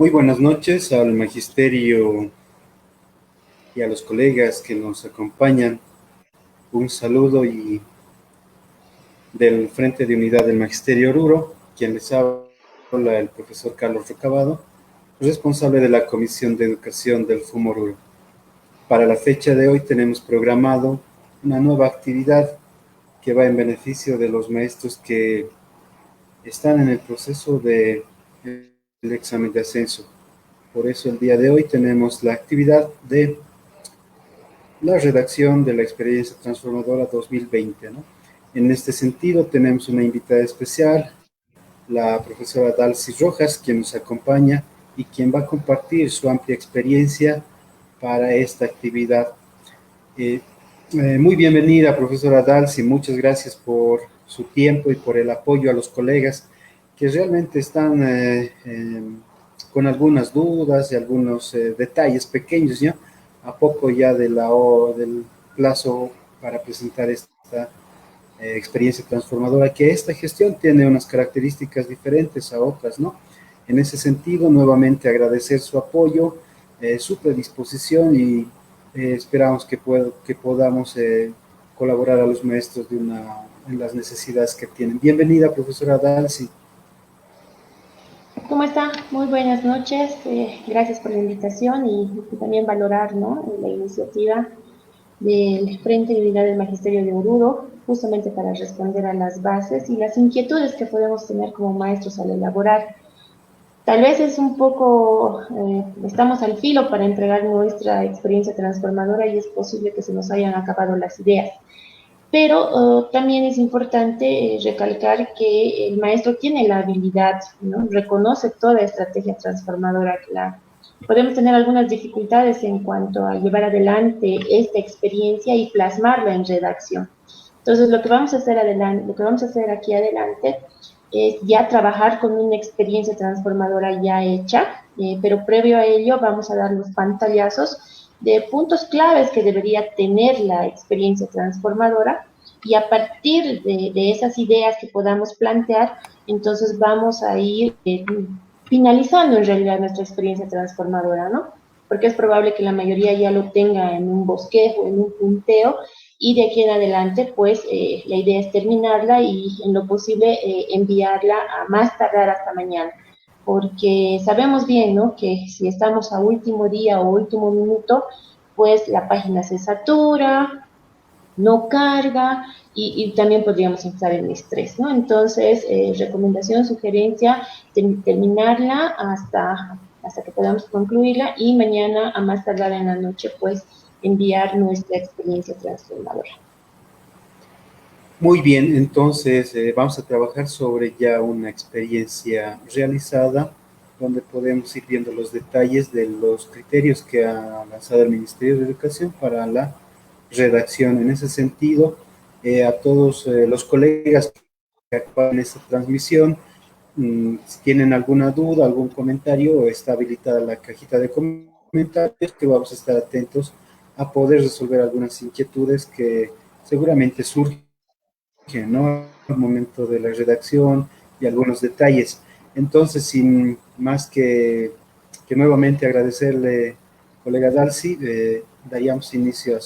Muy buenas noches al magisterio y a los colegas que nos acompañan. Un saludo y del Frente de Unidad del Magisterio Oruro, quien les habla el profesor Carlos Recabado, responsable de la Comisión de Educación del FUM Oruro. Para la fecha de hoy tenemos programado una nueva actividad que va en beneficio de los maestros que están en el proceso del examen de ascenso. Por eso el día de hoy tenemos la actividad de la redacción de la experiencia transformadora 2020, ¿no? En este sentido tenemos una invitada especial, la profesora Dalcy Rojas, quien nos acompaña y quien va a compartir su amplia experiencia para esta actividad. Muy bienvenida, profesora Dalcy, muchas gracias por su tiempo y por el apoyo a los colegas que realmente están con algunas dudas y algunos detalles pequeños, ¿ya? A poco ya del plazo para presentar esta experiencia transformadora, que esta gestión tiene unas características diferentes a otras, ¿no? En ese sentido, nuevamente agradecer su apoyo, su predisposición y esperamos que podamos colaborar a los maestros en las necesidades que tienen. Bienvenida, profesora Dalcy. ¿Cómo está? Muy buenas noches. Gracias por la invitación y también valorar, ¿no?, la iniciativa del Frente de Unidad del Magisterio de Oruro, justamente para responder a las bases y las inquietudes que podemos tener como maestros al elaborar. Tal vez es un poco, estamos al filo para entregar nuestra experiencia transformadora y es posible que se nos hayan acabado las ideas. Pero también es importante recalcar que el maestro tiene la habilidad, ¿no?, reconoce toda estrategia transformadora. Podemos tener algunas dificultades en cuanto a llevar adelante esta experiencia y plasmarla en redacción. Entonces, lo que vamos a hacer aquí adelante es ya trabajar con una experiencia transformadora ya hecha, pero previo a ello vamos a dar los pantallazos de puntos claves que debería tener la experiencia transformadora, y a partir de esas ideas que podamos plantear, entonces vamos a ir finalizando en realidad nuestra experiencia transformadora, ¿no? Porque es probable que la mayoría ya lo tenga en un bosquejo, en un punteo, y de aquí en adelante, pues, la idea es terminarla y en lo posible enviarla a más tardar hasta mañana. Porque sabemos bien, ¿no?, que si estamos a último día o último minuto, pues la página se satura, no carga y también podríamos entrar en estrés, ¿no? Entonces, recomendación, sugerencia, terminarla hasta que podamos concluirla y mañana a más tardar en la noche, pues, enviar nuestra experiencia transformadora. Muy bien, entonces vamos a trabajar sobre ya una experiencia realizada, donde podemos ir viendo los detalles de los criterios que ha lanzado el Ministerio de Educación para la redacción. En ese sentido, a todos los colegas que acompañan esta transmisión, si tienen alguna duda, algún comentario, está habilitada la cajita de comentarios, que vamos a estar atentos a poder resolver algunas inquietudes que seguramente surgen, ¿no?, al momento de la redacción y algunos detalles. Entonces, sin más que nuevamente agradecerle, colega Dalcy, daríamos inicio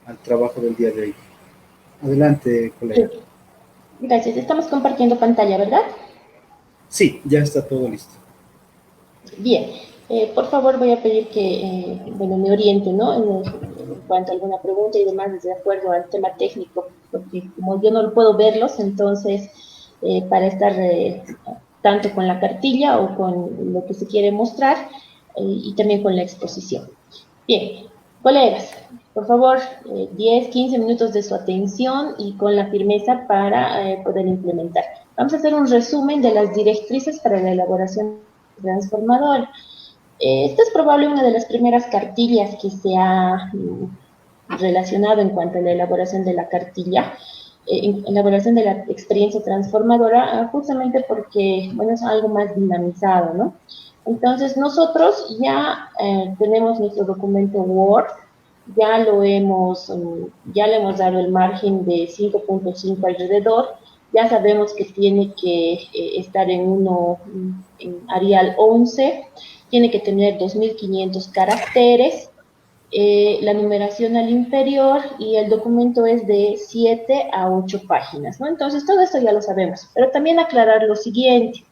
al trabajo del día de hoy. Adelante, colega. Gracias. Estamos compartiendo pantalla, ¿verdad? Sí, ya está todo listo. Bien. Por favor, voy a pedir que, bueno, me oriente, ¿no?, en cuanto a alguna pregunta y demás, de acuerdo al tema técnico, porque como yo no puedo verlos, entonces, para estar tanto con la cartilla o con lo que se quiere mostrar, y también con la exposición. Bien, colegas, por favor, 10, 15 minutos de su atención y con la firmeza para poder implementar. Vamos a hacer un resumen de las directrices para la elaboración transformadora. Esta es probable una de las primeras cartillas que se ha relacionado en cuanto a la elaboración de la cartilla, elaboración de la experiencia transformadora, justamente porque, bueno, es algo más dinamizado, ¿no? Entonces, nosotros ya tenemos nuestro documento Word, ya le hemos dado el margen de 5.5 alrededor, Ya sabemos que tiene que estar en Arial 11, tiene que tener 2500 caracteres, la numeración al inferior y el documento es de 7 a 8 páginas, ¿no? Entonces, todo esto ya lo sabemos, pero también aclarar lo siguiente.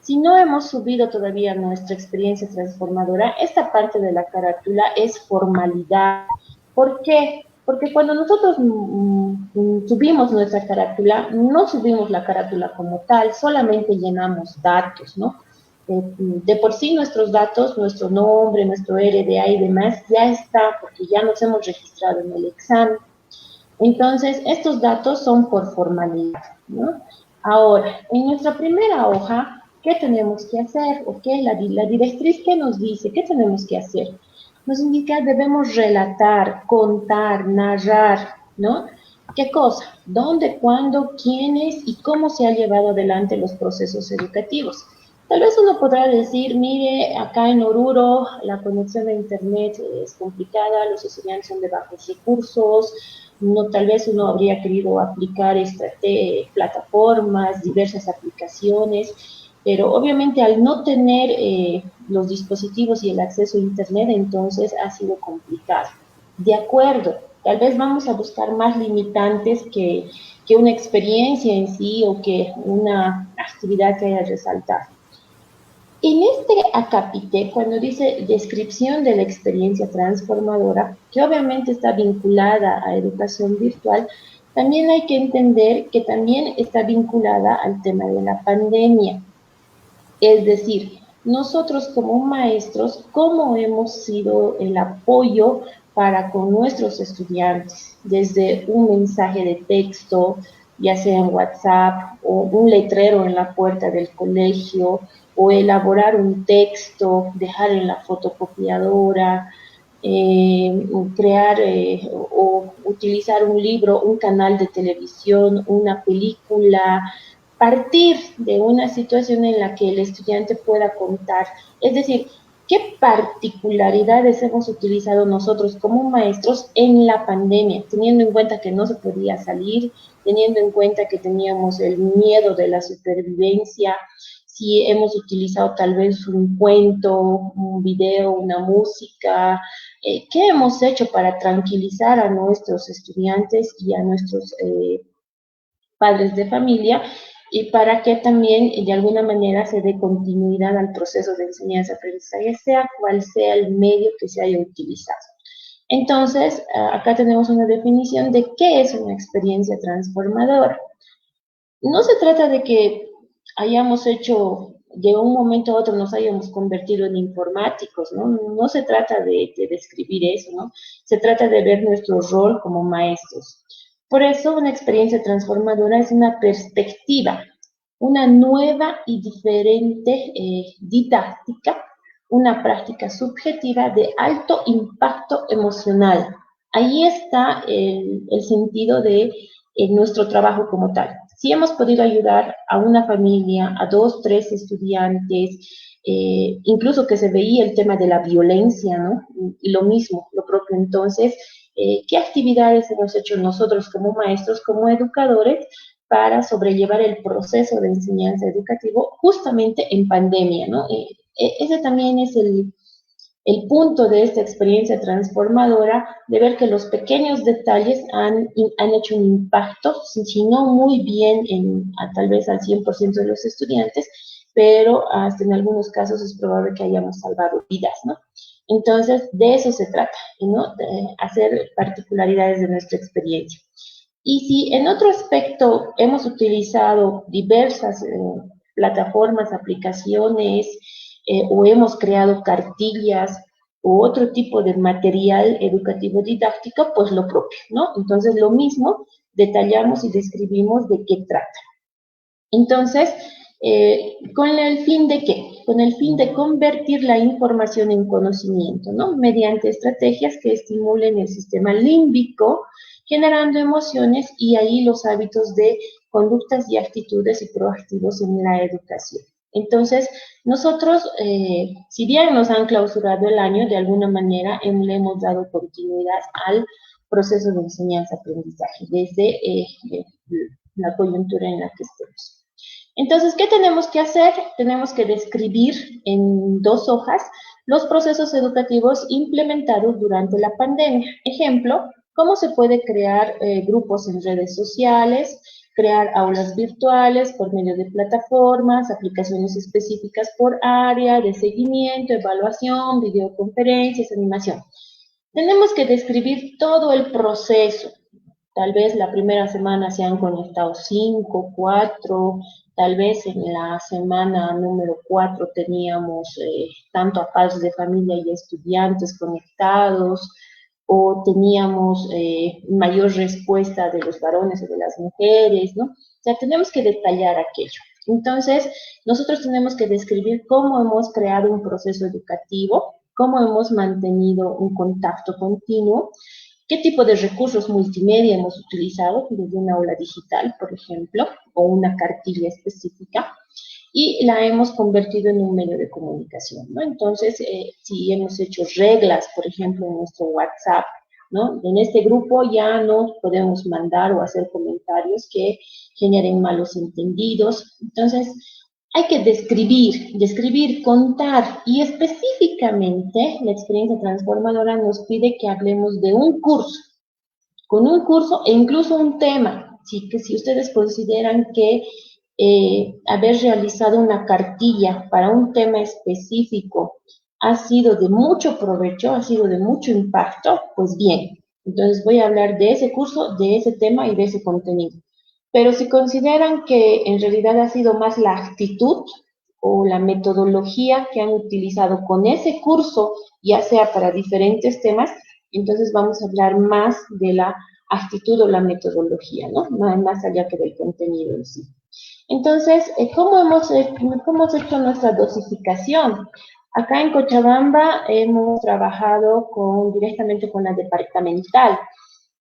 Si no hemos subido todavía nuestra experiencia transformadora, esta parte de la carátula es formalidad. ¿Por qué? Porque cuando nosotros subimos nuestra carátula, no subimos la carátula como tal, solamente llenamos datos, ¿no? De por sí nuestros datos, nuestro nombre, nuestro RDA y demás, ya está, porque ya nos hemos registrado en el examen. Entonces, estos datos son por formalidad, ¿no? Ahora, en nuestra primera hoja, ¿qué tenemos que hacer? ¿O qué? La directriz que nos dice, ¿qué tenemos que hacer? Nos indica, debemos relatar, contar, narrar, ¿no? ¿Qué cosa? ¿Dónde, cuándo, quiénes y cómo se han llevado adelante los procesos educativos? Tal vez uno podrá decir, mire, acá en Oruro la conexión a Internet es complicada, los estudiantes son de bajos recursos, no, tal vez uno habría querido aplicar plataformas, diversas aplicaciones, pero obviamente al no tener los dispositivos y el acceso a Internet, entonces ha sido complicado. De acuerdo, tal vez vamos a buscar más limitantes que una experiencia en sí o que una actividad que haya resaltado. En este acápite, cuando dice descripción de la experiencia transformadora, que obviamente está vinculada a educación virtual, también hay que entender que también está vinculada al tema de la pandemia. Es decir, nosotros como maestros, ¿cómo hemos sido el apoyo para con nuestros estudiantes? Desde un mensaje de texto, ya sea en WhatsApp o un letrero en la puerta del colegio, o elaborar un texto, dejar en la fotocopiadora, crear o utilizar un libro, un canal de televisión, una película, partir de una situación en la que el estudiante pueda contar, es decir, qué particularidades hemos utilizado nosotros como maestros en la pandemia, teniendo en cuenta que no se podía salir, teniendo en cuenta que teníamos el miedo de la supervivencia, si hemos utilizado tal vez un cuento, un video, una música, ¿qué hemos hecho para tranquilizar a nuestros estudiantes y a nuestros padres de familia y para que también de alguna manera se dé continuidad al proceso de enseñanza-aprendizaje, sea cual sea el medio que se haya utilizado? Entonces, acá tenemos una definición de qué es una experiencia transformadora. No se trata de que hayamos hecho, de un momento a otro nos hayamos convertido en informáticos, ¿no? No se trata de describir eso, ¿no? Se trata de ver nuestro rol como maestros. Por eso, una experiencia transformadora es una perspectiva, una nueva y diferente didáctica, una práctica subjetiva de alto impacto emocional. Ahí está el sentido de nuestro trabajo como tal. Si hemos podido ayudar a una familia, a dos, tres estudiantes, incluso que se veía el tema de la violencia, ¿no? Y lo mismo, lo propio. Entonces, ¿qué actividades hemos hecho nosotros como maestros, como educadores, para sobrellevar el proceso de enseñanza educativo justamente en pandemia, ¿no? Ese también es el punto de esta experiencia transformadora, de ver que los pequeños detalles han hecho un impacto, si no muy bien tal vez al 100% de los estudiantes, pero hasta en algunos casos es probable que hayamos salvado vidas, ¿no? Entonces, de eso se trata, ¿no? De hacer particularidades de nuestra experiencia. Y si en otro aspecto hemos utilizado diversas plataformas, aplicaciones, o hemos creado cartillas u otro tipo de material educativo didáctico, pues lo propio, ¿no? Entonces, lo mismo, detallamos y describimos de qué trata. Entonces, ¿con el fin de qué? Con el fin de convertir la información en conocimiento, ¿no? Mediante estrategias que estimulen el sistema límbico, generando emociones y ahí los hábitos de conductas y actitudes y proactivos en la educación. Entonces, nosotros, si bien nos han clausurado el año, de alguna manera le hemos dado continuidad al proceso de enseñanza-aprendizaje desde la coyuntura en la que estemos. Entonces, ¿qué tenemos que hacer? Tenemos que describir en 2 hojas los procesos educativos implementados durante la pandemia. Ejemplo, cómo se puede crear grupos en redes sociales, crear aulas virtuales por medio de plataformas, aplicaciones específicas por área, de seguimiento, evaluación, videoconferencias, animación. Tenemos que describir todo el proceso. Tal vez la primera semana se han conectado 5, 4, tal vez en la semana número 4 teníamos tanto a padres de familia y estudiantes conectados, o teníamos mayor respuesta de los varones o de las mujeres, ¿no? O sea, tenemos que detallar aquello. Entonces, nosotros tenemos que describir cómo hemos creado un proceso educativo, cómo hemos mantenido un contacto continuo, qué tipo de recursos multimedia hemos utilizado, desde una aula digital, por ejemplo, o una cartilla específica, y la hemos convertido en un medio de comunicación, ¿no? Entonces, si hemos hecho reglas, por ejemplo, en nuestro WhatsApp, ¿no? En este grupo ya no podemos mandar o hacer comentarios que generen malos entendidos. Entonces, hay que describir, contar, y específicamente la experiencia transformadora nos pide que hablemos de un curso, con un curso e incluso un tema. ¿Sí? Que si ustedes consideran que haber realizado una cartilla para un tema específico ha sido de mucho provecho, ha sido de mucho impacto, pues bien, entonces voy a hablar de ese curso, de ese tema y de ese contenido. Pero si consideran que en realidad ha sido más la actitud o la metodología que han utilizado con ese curso, ya sea para diferentes temas, entonces vamos a hablar más de la actitud o la metodología, ¿no? Más allá que del contenido en sí. Entonces, ¿cómo hemos hecho nuestra dosificación? Acá en Cochabamba hemos trabajado directamente con la departamental.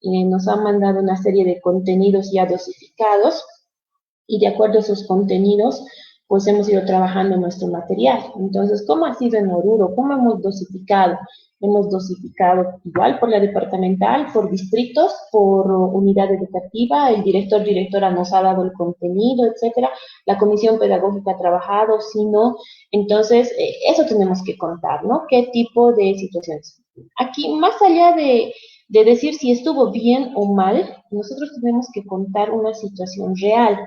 Nos han mandado una serie de contenidos ya dosificados y de acuerdo a esos contenidos, pues hemos ido trabajando nuestro material. Entonces, ¿cómo ha sido en Oruro? ¿Cómo hemos dosificado? Hemos dosificado igual por la departamental, por distritos, por unidad educativa, el directora nos ha dado el contenido, etcétera. La comisión pedagógica ha trabajado, si no. Entonces, eso tenemos que contar, ¿no? ¿Qué tipo de situaciones? Aquí, más allá de decir si estuvo bien o mal, nosotros tenemos que contar una situación real.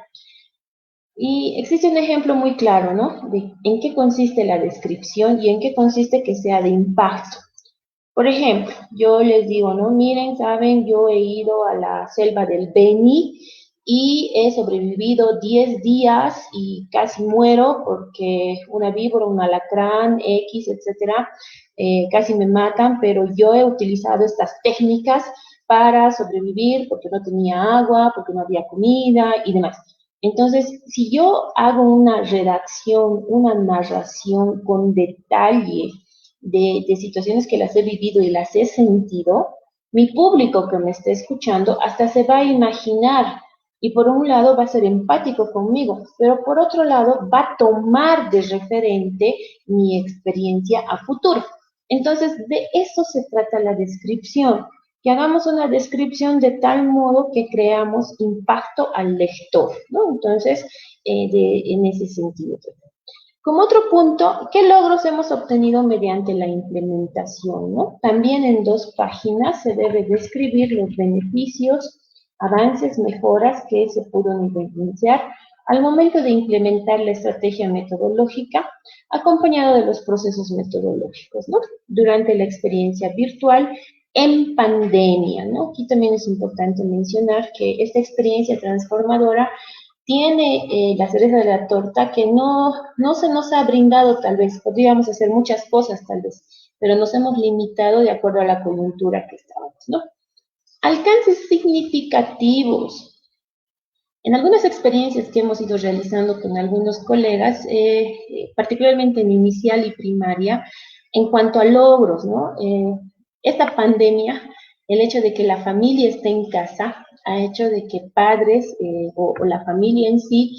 Y existe un ejemplo muy claro, ¿no? De en qué consiste la descripción y en qué consiste que sea de impacto. Por ejemplo, yo les digo, ¿no? Miren, saben, yo he ido a la selva del Beni y he sobrevivido 10 días y casi muero porque una víbora, un alacrán, X, etcétera, casi me matan, pero yo he utilizado estas técnicas para sobrevivir porque no tenía agua, porque no había comida y demás. Entonces, si yo hago una redacción, una narración con detalle de situaciones que las he vivido y las he sentido, mi público que me esté escuchando hasta se va a imaginar y por un lado va a ser empático conmigo, pero por otro lado va a tomar de referente mi experiencia a futuro. Entonces, de eso se trata la descripción, que hagamos una descripción de tal modo que creamos impacto al lector, ¿no? Entonces, en ese sentido. Como otro punto, ¿qué logros hemos obtenido mediante la implementación, ¿no? También en 2 páginas se debe describir los beneficios, avances, mejoras que se pudieron evidenciar al momento de implementar la estrategia metodológica, acompañado de los procesos metodológicos, ¿no? Durante la experiencia virtual en pandemia, ¿no? Aquí también es importante mencionar que esta experiencia transformadora tiene la cereza de la torta que no se nos ha brindado tal vez, podríamos hacer muchas cosas tal vez, pero nos hemos limitado de acuerdo a la coyuntura que estábamos, ¿no? Alcances significativos. En algunas experiencias que hemos ido realizando con algunos colegas, particularmente en inicial y primaria, en cuanto a logros, ¿no? Esta pandemia, el hecho de que la familia esté en casa, ha hecho de que padres o la familia en sí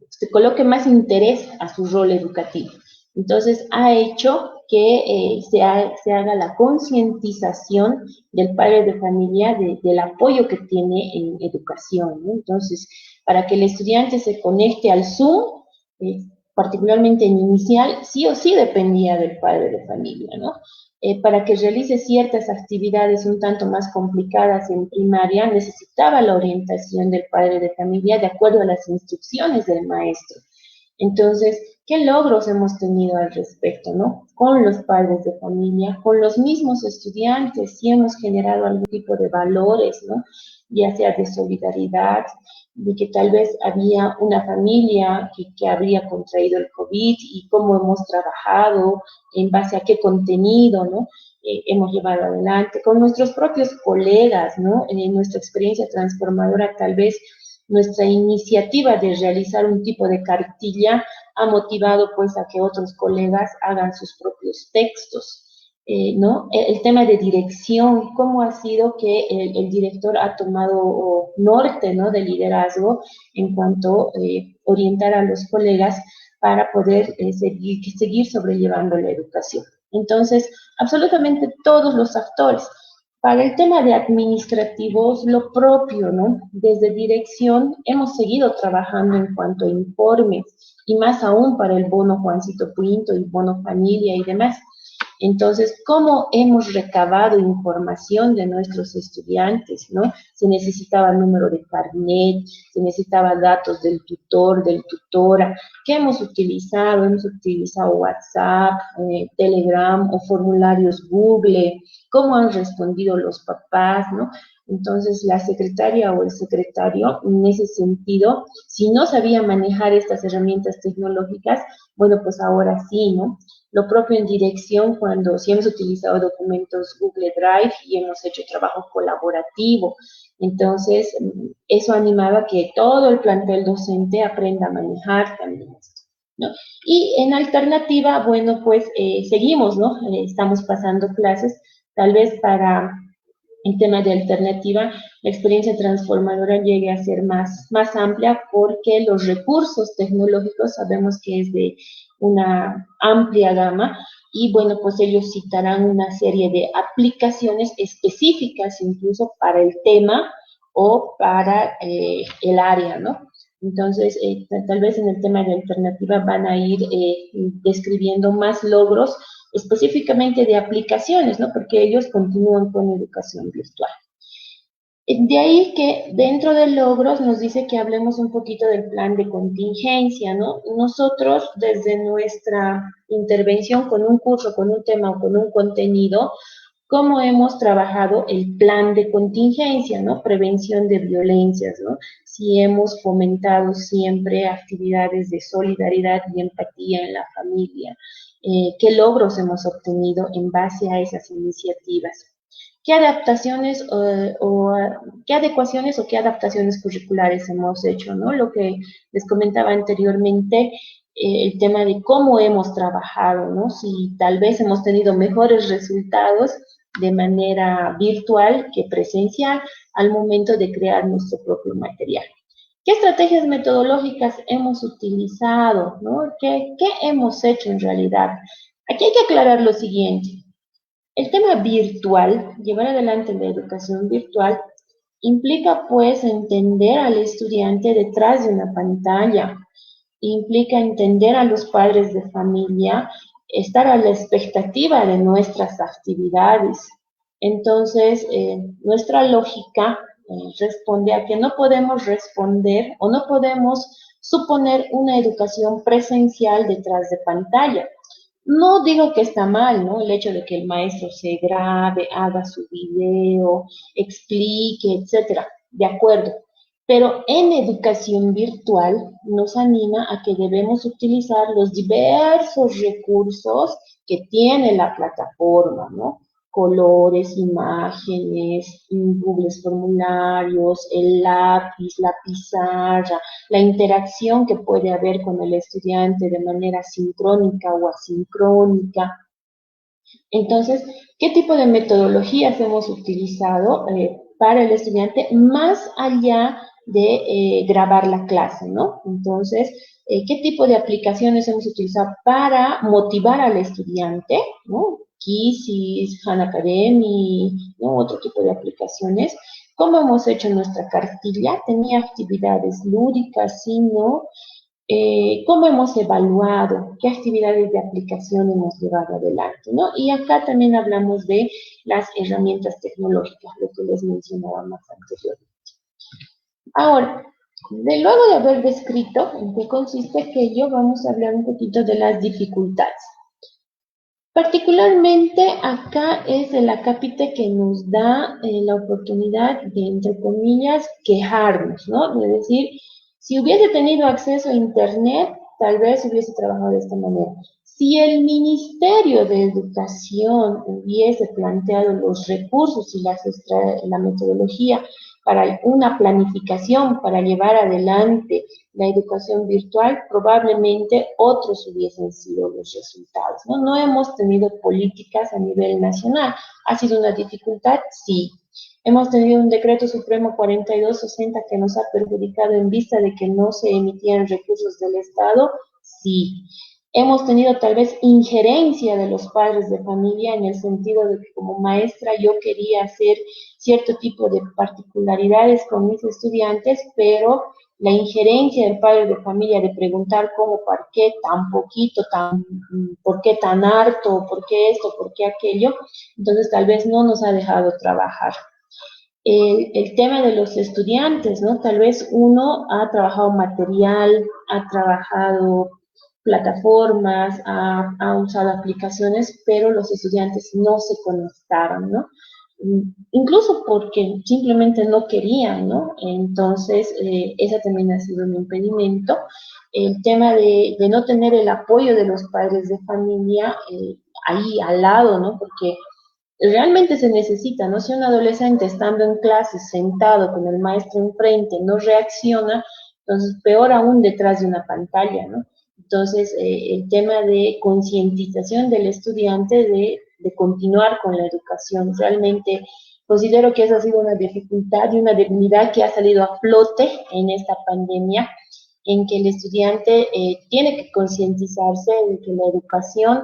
se coloque más interés a su rol educativo. Entonces, ha hecho que se haga la concientización del padre de familia del apoyo que tiene en educación, ¿no? Entonces, para que el estudiante se conecte al Zoom, particularmente en inicial, sí o sí dependía del padre de familia, ¿no? Para que realice ciertas actividades un tanto más complicadas en primaria, necesitaba la orientación del padre de familia de acuerdo a las instrucciones del maestro. Entonces, ¿qué logros hemos tenido al respecto, no? Con los padres de familia, con los mismos estudiantes, sí hemos generado algún tipo de valores, ¿no? Ya sea de solidaridad, de que tal vez había una familia que habría contraído el COVID y cómo hemos trabajado, en base a qué contenido, ¿no? Hemos llevado adelante con nuestros propios colegas, ¿no? En nuestra experiencia transformadora, tal vez nuestra iniciativa de realizar un tipo de cartilla ha motivado pues a que otros colegas hagan sus propios textos. ¿No? El tema de dirección, cómo ha sido que el director ha tomado norte, ¿no? De liderazgo en cuanto a orientar a los colegas para poder seguir sobrellevando la educación. Entonces, absolutamente todos los actores. Para el tema de administrativos, lo propio, ¿no? Desde dirección hemos seguido trabajando en cuanto a informes y más aún para el bono Juancito Pinto y bono familia y demás. Entonces, ¿cómo hemos recabado información de nuestros estudiantes, no? Se necesitaba el número de carnet, se necesitaba datos del tutor, del tutora. ¿Qué hemos utilizado? Hemos utilizado WhatsApp, Telegram o formularios Google. ¿Cómo han respondido los papás, no? Entonces, la secretaria o el secretario, en ese sentido, si no sabía manejar estas herramientas tecnológicas, bueno, pues ahora sí, ¿no? Lo propio en dirección, cuando sí hemos utilizado documentos Google Drive y hemos hecho trabajo colaborativo. Entonces, eso animaba a que todo el plantel docente aprenda a manejar también esto, ¿no? Y en alternativa, bueno, pues seguimos, ¿no? Estamos pasando clases, tal vez para en tema de alternativa, la experiencia transformadora llegue a ser más amplia porque los recursos tecnológicos sabemos que es de una amplia gama y bueno, pues ellos citarán una serie de aplicaciones específicas incluso para el tema o para el área, ¿no? Entonces, tal vez en el tema de alternativa van a ir describiendo más logros específicamente de aplicaciones, ¿no? Porque ellos continúan con educación virtual. De ahí que dentro de logros nos dice que hablemos un poquito del plan de contingencia, ¿no? Nosotros desde nuestra intervención con un curso, con un tema o con un contenido, cómo hemos trabajado el plan de contingencia, ¿no? Prevención de violencias, ¿no? Si hemos fomentado siempre actividades de solidaridad y empatía en la familia, qué logros hemos obtenido en base a esas iniciativas. ¿Qué adaptaciones qué adecuaciones o qué adaptaciones curriculares hemos hecho, ¿no? Lo que les comentaba anteriormente, el tema de cómo hemos trabajado, ¿no? Si tal vez hemos tenido mejores resultados de manera virtual que presencial al momento de crear nuestro propio material. ¿Qué estrategias metodológicas hemos utilizado, ¿no? ¿Qué hemos hecho en realidad? Aquí hay que aclarar lo siguiente. El tema virtual, llevar adelante la educación virtual, implica pues entender al estudiante detrás de una pantalla, implica entender a los padres de familia, estar a la expectativa de nuestras actividades. Entonces, nuestra lógica responde a que no podemos responder o no podemos suponer una educación presencial detrás de pantalla. No digo que está mal, ¿no? El hecho de que el maestro se grabe, haga su video, explique, etcétera. De acuerdo. Pero en educación virtual nos anima a que debemos utilizar los diversos recursos que tiene la plataforma, ¿no? Colores, imágenes, Google formularios, el lápiz, la pizarra, la interacción que puede haber con el estudiante de manera sincrónica o asincrónica. Entonces, ¿qué tipo de metodologías hemos utilizado para el estudiante más allá de grabar la clase, ¿no? Entonces, ¿qué tipo de aplicaciones hemos utilizado para motivar al estudiante, ¿no? Quizzes, Khan Academy, ¿no? Otro tipo de aplicaciones. ¿Cómo hemos hecho nuestra cartilla? Tenía actividades lúdicas, sí, ¿no? ¿Cómo hemos evaluado? ¿Qué actividades de aplicación hemos llevado adelante, ¿no? Y acá también hablamos de las herramientas tecnológicas, lo que les mencionaba más anteriormente. Ahora, luego de haber descrito en qué consiste aquello, vamos a hablar un poquito de las dificultades. Particularmente acá es el acápite que nos da la oportunidad de, entre comillas, quejarnos, ¿no? De decir, si hubiese tenido acceso a Internet, tal vez hubiese trabajado de esta manera. Si el Ministerio de Educación hubiese planteado los recursos y la metodología para una planificación para llevar adelante la educación virtual, probablemente otros hubiesen sido los resultados, ¿no? No hemos tenido políticas a nivel nacional. ¿Ha sido una dificultad? Sí. Hemos tenido un decreto supremo 4260 que nos ha perjudicado en vista de que no se emitían recursos del Estado. Sí. Hemos tenido tal vez injerencia de los padres de familia en el sentido de que como maestra yo quería hacer cierto tipo de particularidades con mis estudiantes, pero la injerencia del padre de familia de preguntar cómo, por qué tan poquito, por qué tan harto, por qué esto, por qué aquello, entonces tal vez no nos ha dejado trabajar. El tema de los estudiantes, ¿no? Tal vez uno ha trabajado material, ha trabajado plataformas, ha usado aplicaciones, pero los estudiantes no se conectaron, ¿no? Incluso porque simplemente no querían, ¿no? Entonces, ese también ha sido un impedimento. El tema de no tener el apoyo de los padres de familia ahí al lado, ¿no? Porque realmente se necesita, ¿no? Si un adolescente estando en clase, sentado con el maestro enfrente, no reacciona, entonces peor aún detrás de una pantalla, ¿no? Entonces, el tema de concientización del estudiante de continuar con la educación, realmente considero que esa ha sido una dificultad y una debilidad que ha salido a flote en esta pandemia, en que el estudiante tiene que concientizarse de que la educación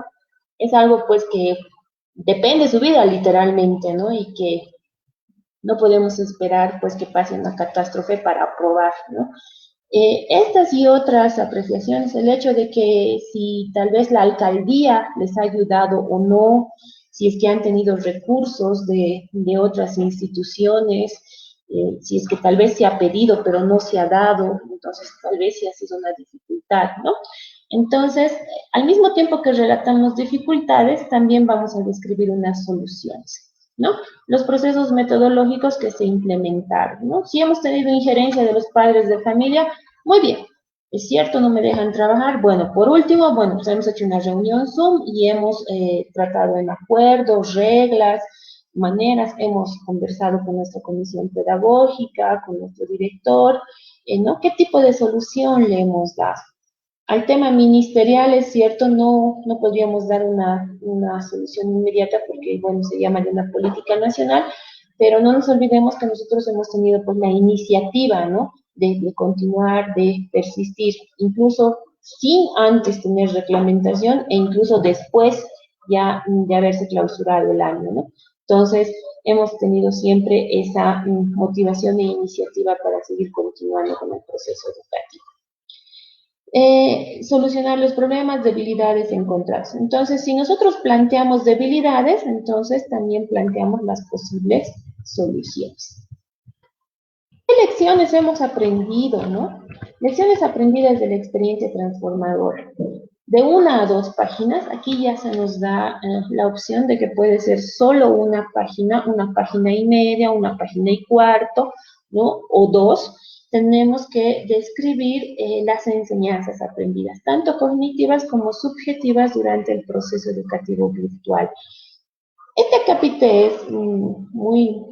es algo pues que depende de su vida literalmente, ¿no? Y que no podemos esperar pues que pase una catástrofe para aprobar, ¿no? Estas y otras apreciaciones, el hecho de que si tal vez la alcaldía les ha ayudado o no, si es que han tenido recursos de otras instituciones, si es que tal vez se ha pedido pero no se ha dado, entonces tal vez sí ha sido una dificultad, ¿no? Entonces, al mismo tiempo que relatamos dificultades, también vamos a describir unas soluciones, ¿no? Los procesos metodológicos que se implementaron, ¿no? Si hemos tenido injerencia de los padres de familia, muy bien, es cierto, no me dejan trabajar. Bueno, por último, bueno, pues hemos hecho una reunión Zoom y hemos tratado en acuerdos, reglas, maneras, hemos conversado con nuestra comisión pedagógica, con nuestro director, ¿no? ¿Qué tipo de solución le hemos dado? Al tema ministerial, es cierto, no podríamos dar una solución inmediata porque, bueno, se llama de una política nacional, pero no nos olvidemos que nosotros hemos tenido pues la iniciativa, ¿no? De continuar, de persistir, incluso sin antes tener reglamentación e incluso después ya de haberse clausurado el año, ¿no? Entonces, hemos tenido siempre esa motivación e iniciativa para seguir continuando con el proceso educativo. Solucionar los problemas, debilidades encontradas. Entonces, si nosotros planteamos debilidades, entonces también planteamos las posibles soluciones. ¿Qué lecciones hemos aprendido, no? Lecciones aprendidas de la experiencia transformadora. De 1 a 2 páginas, aquí ya se nos da la opción de que puede ser solo una página y media, una página y cuarto, ¿no? O 2. Tenemos que describir las enseñanzas aprendidas, tanto cognitivas como subjetivas durante el proceso educativo virtual. Este capítulo es muy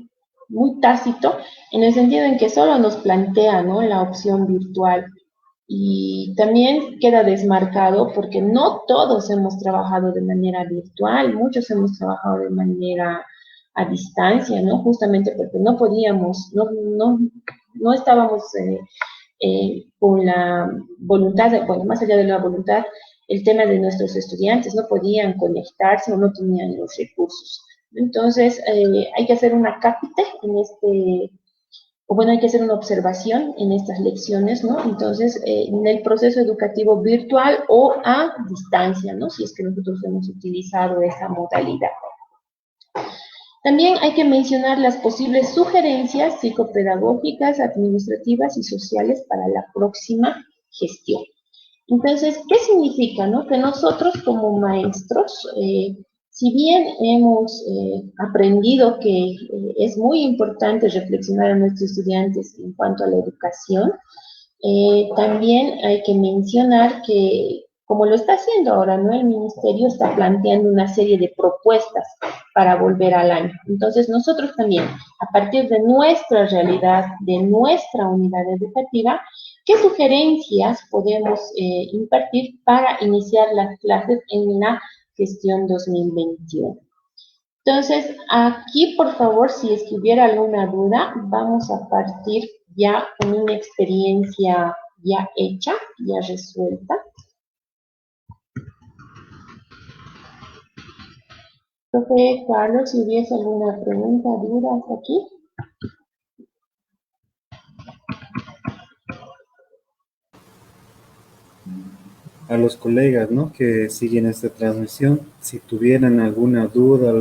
tácito en el sentido en que solo nos plantea, ¿no? La opción virtual. Y también queda desmarcado porque no todos hemos trabajado de manera virtual, muchos hemos trabajado de manera a distancia, ¿no? Justamente porque no podíamos, no no estábamos con la voluntad, bueno, más allá de la voluntad, el tema de nuestros estudiantes no podían conectarse o no tenían los recursos. Entonces, hay que hacer una cápite en o bueno, hay que hacer una observación en estas lecciones, ¿no? Entonces, en el proceso educativo virtual o a distancia, ¿no? Si es que nosotros hemos utilizado esa modalidad. También hay que mencionar las posibles sugerencias psicopedagógicas, administrativas y sociales para la próxima gestión. Entonces, ¿qué significa, no? Que nosotros como maestros, si bien hemos aprendido que es muy importante reflexionar a nuestros estudiantes en cuanto a la educación, también hay que mencionar que, como lo está haciendo ahora, ¿no? El Ministerio está planteando una serie de propuestas para volver al año. Entonces, nosotros también, a partir de nuestra realidad, de nuestra unidad educativa, ¿qué sugerencias podemos impartir para iniciar las clases en la gestión 2021? Entonces, aquí, por favor, si es que hubiera alguna duda, vamos a partir ya con una experiencia ya hecha, ya resuelta. Profe Carlos, si hubiese alguna pregunta, duda hasta aquí. A los colegas, ¿no?, que siguen esta transmisión, si tuvieran alguna duda,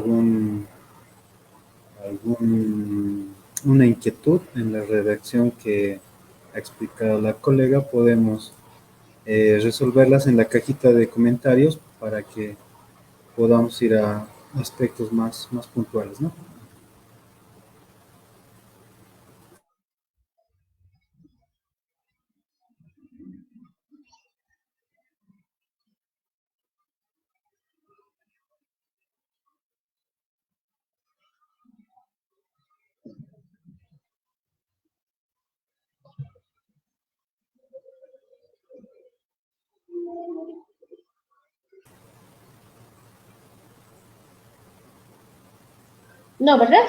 una inquietud en la redacción que ha explicado la colega, podemos resolverlas en la cajita de comentarios para que podamos ir a aspectos más puntuales, ¿no? No, ¿verdad?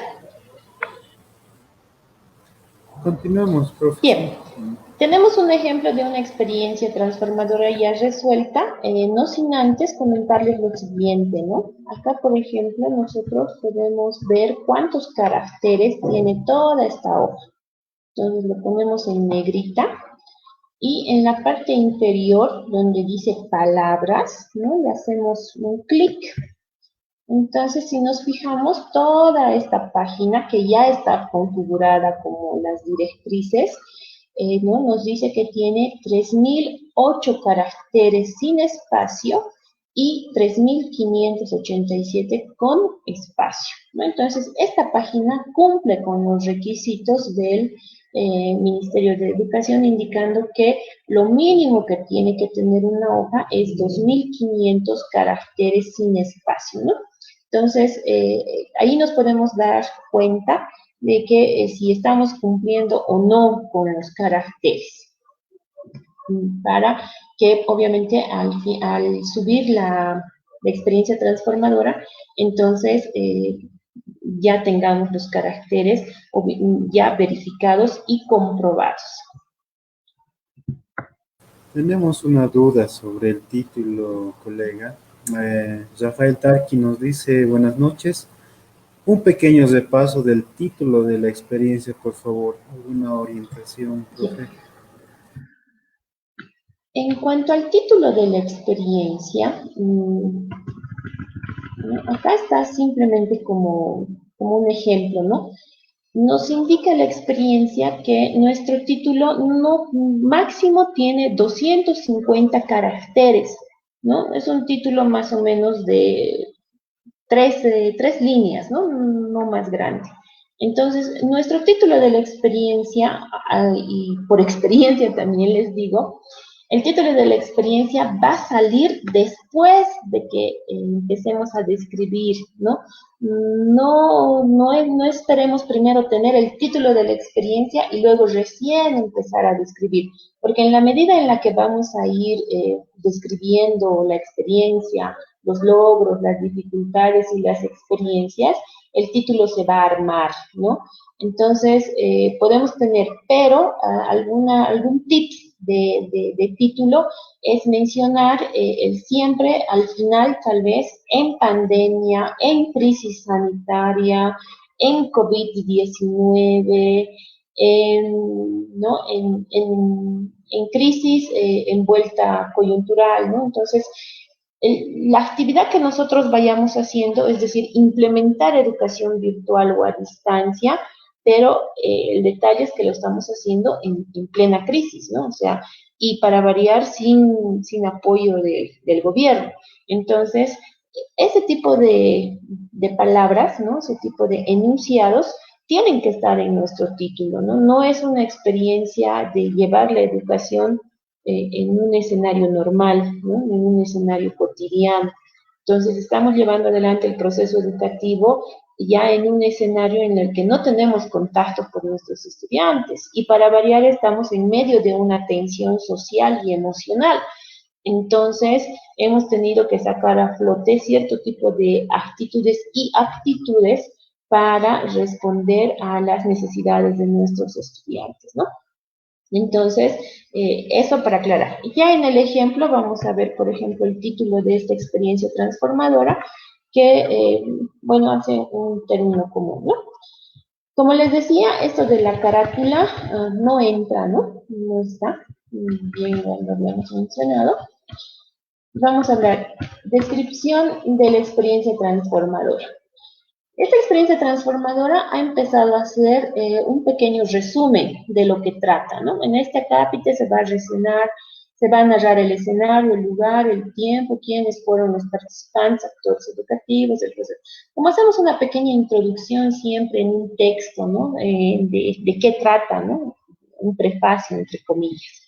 Continuemos, profe. Bien, tenemos un ejemplo de una experiencia transformadora ya resuelta, no sin antes comentarles lo siguiente, ¿no? Acá, por ejemplo, nosotros podemos ver cuántos caracteres tiene toda esta hoja. Entonces lo ponemos en negrita y en la parte inferior, donde dice palabras, ¿no? Le hacemos un clic. Entonces, si nos fijamos, toda esta página que ya está configurada como las directrices, ¿no? Nos dice que tiene 3008 caracteres sin espacio y 3587 con espacio, ¿no? Entonces, esta página cumple con los requisitos del Ministerio de Educación, indicando que lo mínimo que tiene que tener una hoja es 2500 caracteres sin espacio, ¿no? Entonces, ahí nos podemos dar cuenta de que si estamos cumpliendo o no con los caracteres, para que obviamente al subir la experiencia transformadora, entonces ya tengamos los caracteres ya verificados y comprobados. Tenemos una duda sobre el título, colega. Rafael Tarqui nos dice, buenas noches. Un pequeño repaso del título de la experiencia, por favor. ¿Alguna orientación, profe? En cuanto al título de la experiencia, acá está simplemente como un ejemplo, ¿no? Nos indica la experiencia que nuestro título máximo tiene 250 caracteres, ¿no? Es un título más o menos de tres líneas, ¿no? No más grande. Entonces, nuestro título de la experiencia, y por experiencia también les digo, el título de la experiencia va a salir después de que empecemos a describir, ¿no? No esperemos primero tener el título de la experiencia y luego recién empezar a describir, porque en la medida en la que vamos a ir describiendo la experiencia, los logros, las dificultades y las experiencias, el título se va a armar, ¿no? Entonces, podemos tener, pero algún tip de título es mencionar el siempre al final, tal vez, en pandemia, en crisis sanitaria, en COVID-19, ¿no? en crisis envuelta coyuntural, ¿no? Entonces, la actividad que nosotros vayamos haciendo, es decir, implementar educación virtual o a distancia, pero el detalle es que lo estamos haciendo en plena crisis, ¿no? O sea, y para variar sin apoyo del gobierno. Entonces, ese tipo de palabras, ¿no? Ese tipo de enunciados tienen que estar en nuestro título, ¿no? No es una experiencia de llevar la educación en un escenario normal, ¿no? En un escenario cotidiano. Entonces, estamos llevando adelante el proceso educativo ya en un escenario en el que no tenemos contacto con nuestros estudiantes y para variar estamos en medio de una tensión social y emocional. Entonces, hemos tenido que sacar a flote cierto tipo de actitudes y aptitudes para responder a las necesidades de nuestros estudiantes, ¿no? Entonces, eso para aclarar. Ya en el ejemplo vamos a ver, por ejemplo, el título de esta experiencia transformadora, que, bueno, hace un término común, ¿no? Como les decía, esto de la carátula no entra, ¿no? No está, bien lo habíamos mencionado. Vamos a hablar, descripción de la experiencia transformadora. Esta experiencia transformadora ha empezado a hacer un pequeño resumen de lo que trata, ¿no? En este acápite se va a reseñar, se va a narrar el escenario, el lugar, el tiempo, quiénes fueron los participantes, actores educativos, el proceso. Como hacemos una pequeña introducción siempre en un texto, ¿no? De qué trata, ¿no? Un prefacio, entre comillas.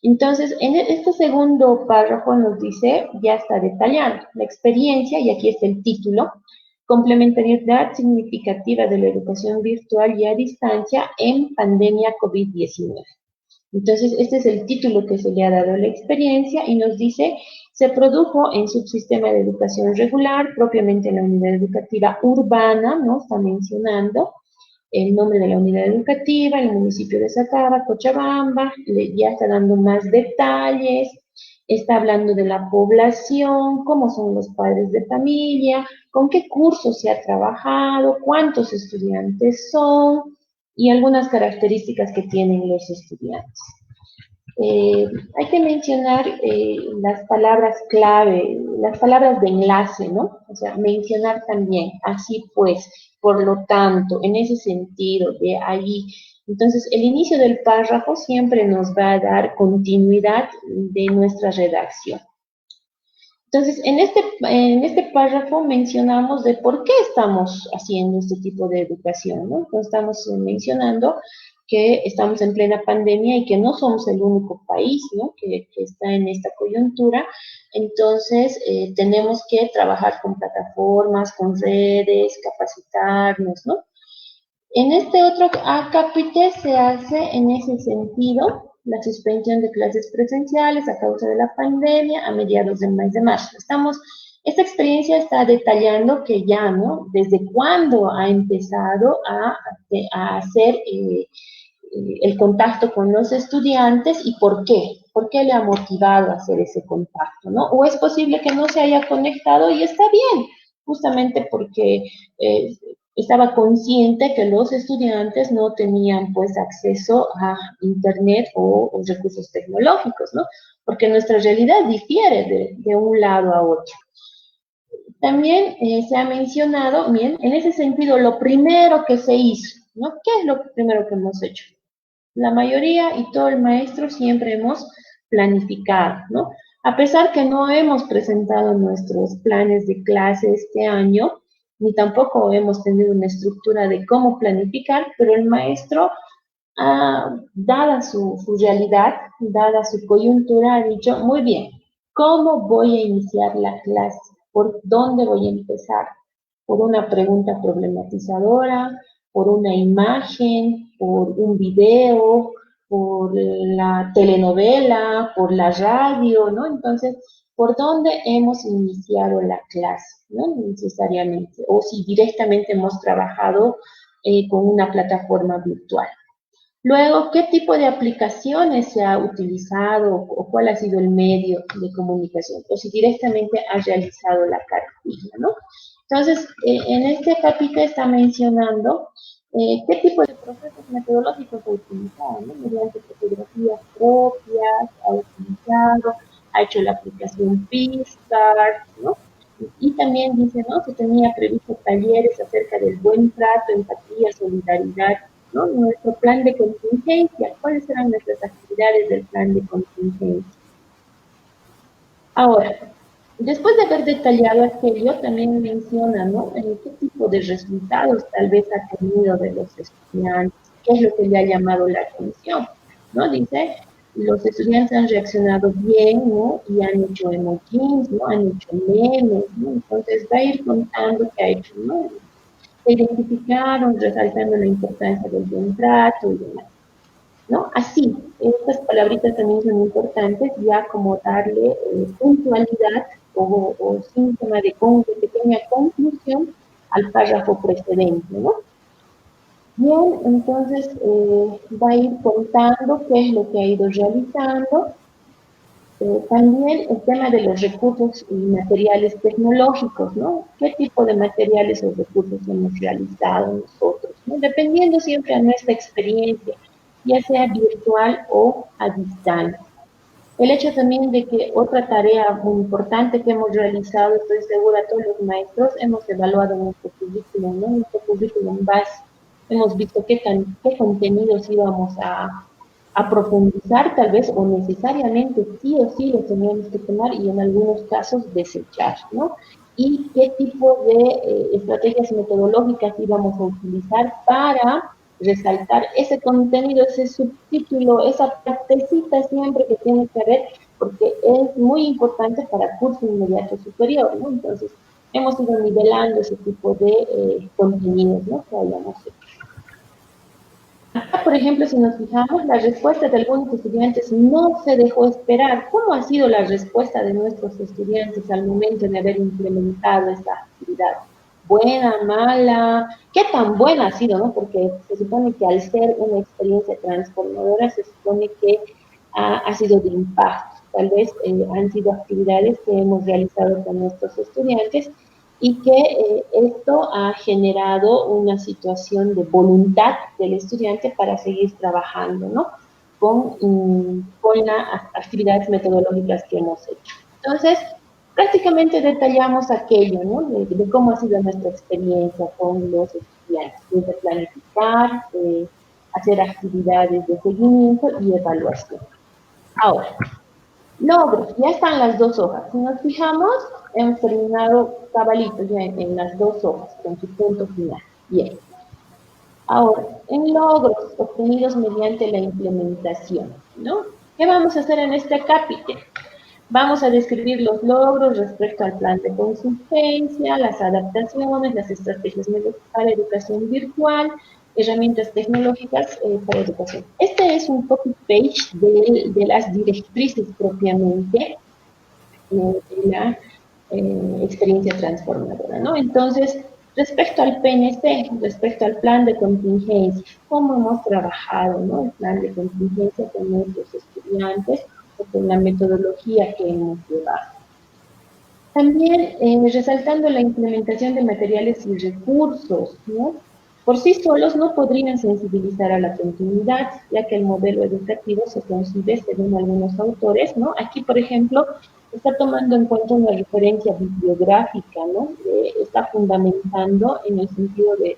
Entonces, en este segundo párrafo nos dice, ya está detallando la experiencia, y aquí está el título, complementariedad significativa de la educación virtual y a distancia en pandemia COVID-19. Entonces, este es el título que se le ha dado a la experiencia y nos dice, se produjo en subsistema de educación regular, propiamente en la unidad educativa urbana, ¿no? Está mencionando el nombre de la unidad educativa, el municipio de Sacaba, Cochabamba, ya está dando más detalles, está hablando de la población, cómo son los padres de familia, con qué cursos se ha trabajado, cuántos estudiantes son y algunas características que tienen los estudiantes. Hay que mencionar las palabras clave, las palabras de enlace, ¿no? O sea, mencionar también, así pues, por lo tanto, en ese sentido, de ahí. Entonces, el inicio del párrafo siempre nos va a dar continuidad de nuestra redacción. Entonces, en este párrafo mencionamos de por qué estamos haciendo este tipo de educación, ¿no? Entonces, estamos mencionando que estamos en plena pandemia y que no somos el único país, ¿no? que está en esta coyuntura. Entonces, tenemos que trabajar con plataformas, con redes, capacitarnos, ¿no? En este otro acápite se hace en ese sentido la suspensión de clases presenciales a causa de la pandemia a mediados del mes de marzo. Esta experiencia está detallando que ya, ¿no? Desde cuándo ha empezado a hacer el contacto con los estudiantes y por qué. ¿Por qué le ha motivado a hacer ese contacto, ¿no? O es posible que no se haya conectado y está bien, justamente porque estaba consciente que los estudiantes no tenían pues acceso a internet o recursos tecnológicos, ¿no? Porque nuestra realidad difiere de un lado a otro. También se ha mencionado, bien, en ese sentido, lo primero que se hizo, ¿no? ¿Qué es lo primero que hemos hecho? La mayoría y todo el maestro siempre hemos planificado, ¿no? A pesar que no hemos presentado nuestros planes de clase este año, ni tampoco hemos tenido una estructura de cómo planificar, pero el maestro, dada su realidad, dada su coyuntura, ha dicho, muy bien, ¿cómo voy a iniciar la clase? ¿Por dónde voy a empezar? ¿Por una pregunta problematizadora? ¿Por una imagen? ¿Por un video? ¿Por la telenovela? ¿Por la radio? ¿No? Entonces, por dónde hemos iniciado la clase, no necesariamente, o si directamente hemos trabajado con una plataforma virtual. Luego, ¿qué tipo de aplicaciones se ha utilizado o cuál ha sido el medio de comunicación? O si directamente ha realizado la cartilla, ¿no? Entonces, en este capítulo está mencionando qué tipo de procesos metodológicos ha utilizado, ¿no? Mediante fotografías propias, ha utilizado, ha hecho la aplicación Pistart, ¿no? Y también dice, ¿no? Que tenía previsto talleres acerca del buen trato, empatía, solidaridad, ¿no? Nuestro plan de contingencia, ¿cuáles eran nuestras actividades del plan de contingencia? Ahora, después de haber detallado aquello, también menciona, ¿no? ¿Qué tipo de resultados tal vez ha tenido de los estudiantes? ¿Qué es lo que le ha llamado la atención? ¿No? Dice, los estudiantes han reaccionado bien, ¿no? Y han hecho emojis, ¿no? Han hecho memes, ¿no? Entonces va a ir contando qué ha hecho, ¿no? Se identificaron, resaltando la importancia del buen trato y demás, ¿no? Así, estas palabritas también son importantes, ya como darle puntualidad o síntoma de pequeña conclusión al párrafo precedente, ¿no? Bien, entonces va a ir contando qué es lo que ha ido realizando. También el tema de los recursos y materiales tecnológicos, ¿no? ¿Qué tipo de materiales o recursos hemos realizado nosotros? ¿No? Dependiendo siempre de nuestra experiencia, ya sea virtual o a distancia. El hecho también de que otra tarea muy importante que hemos realizado, estoy segura, todos los maestros, hemos evaluado nuestro currículum, ¿no? Nuestro currículum base. Hemos visto qué contenidos íbamos a profundizar tal vez o necesariamente sí o sí los teníamos que tomar y en algunos casos desechar, ¿no? Y qué tipo de estrategias metodológicas íbamos a utilizar para resaltar ese contenido, ese subtítulo, esa partecita siempre que tiene que haber, porque es muy importante para curso inmediato superior, ¿no? Entonces, hemos ido nivelando ese tipo de contenidos, ¿no? Que hayamos hecho. Acá, por ejemplo, si nos fijamos, la respuesta de algunos estudiantes no se dejó esperar. ¿Cómo ha sido la respuesta de nuestros estudiantes al momento de haber implementado esta actividad? ¿Buena, mala? ¿Qué tan buena ha sido, no? Porque se supone que al ser una experiencia transformadora, se supone que ha sido de impacto. Tal vez han sido actividades que hemos realizado con nuestros estudiantes y que esto ha generado una situación de voluntad del estudiante para seguir trabajando, ¿no? Con las actividades metodológicas que hemos hecho. Entonces, prácticamente detallamos aquello, ¿no? De cómo ha sido nuestra experiencia con los estudiantes, desde planificar, hacer actividades de seguimiento y evaluación. Ahora, logros, ya están las dos hojas. Si nos fijamos, hemos terminado cabalito ya en las dos hojas, con su punto final. Bien. Ahora, en logros obtenidos mediante la implementación, ¿no? ¿Qué vamos a hacer en este capítulo? Vamos a describir los logros respecto al plan de contingencia, las adaptaciones, las estrategias para educación virtual, herramientas tecnológicas para educación. Este es un copy-page de las directrices propiamente de la experiencia transformadora, ¿no? Entonces, respecto al PNC, respecto al plan de contingencia, ¿cómo hemos trabajado, ¿no? El plan de contingencia con nuestros estudiantes o con la metodología que hemos llevado. También resaltando la implementación de materiales y recursos, ¿no? Por sí solos no podrían sensibilizar a la continuidad, ya que el modelo educativo se concibe, según algunos autores, ¿no? Aquí, por ejemplo, está tomando en cuenta una referencia bibliográfica, ¿no? Está fundamentando en el sentido de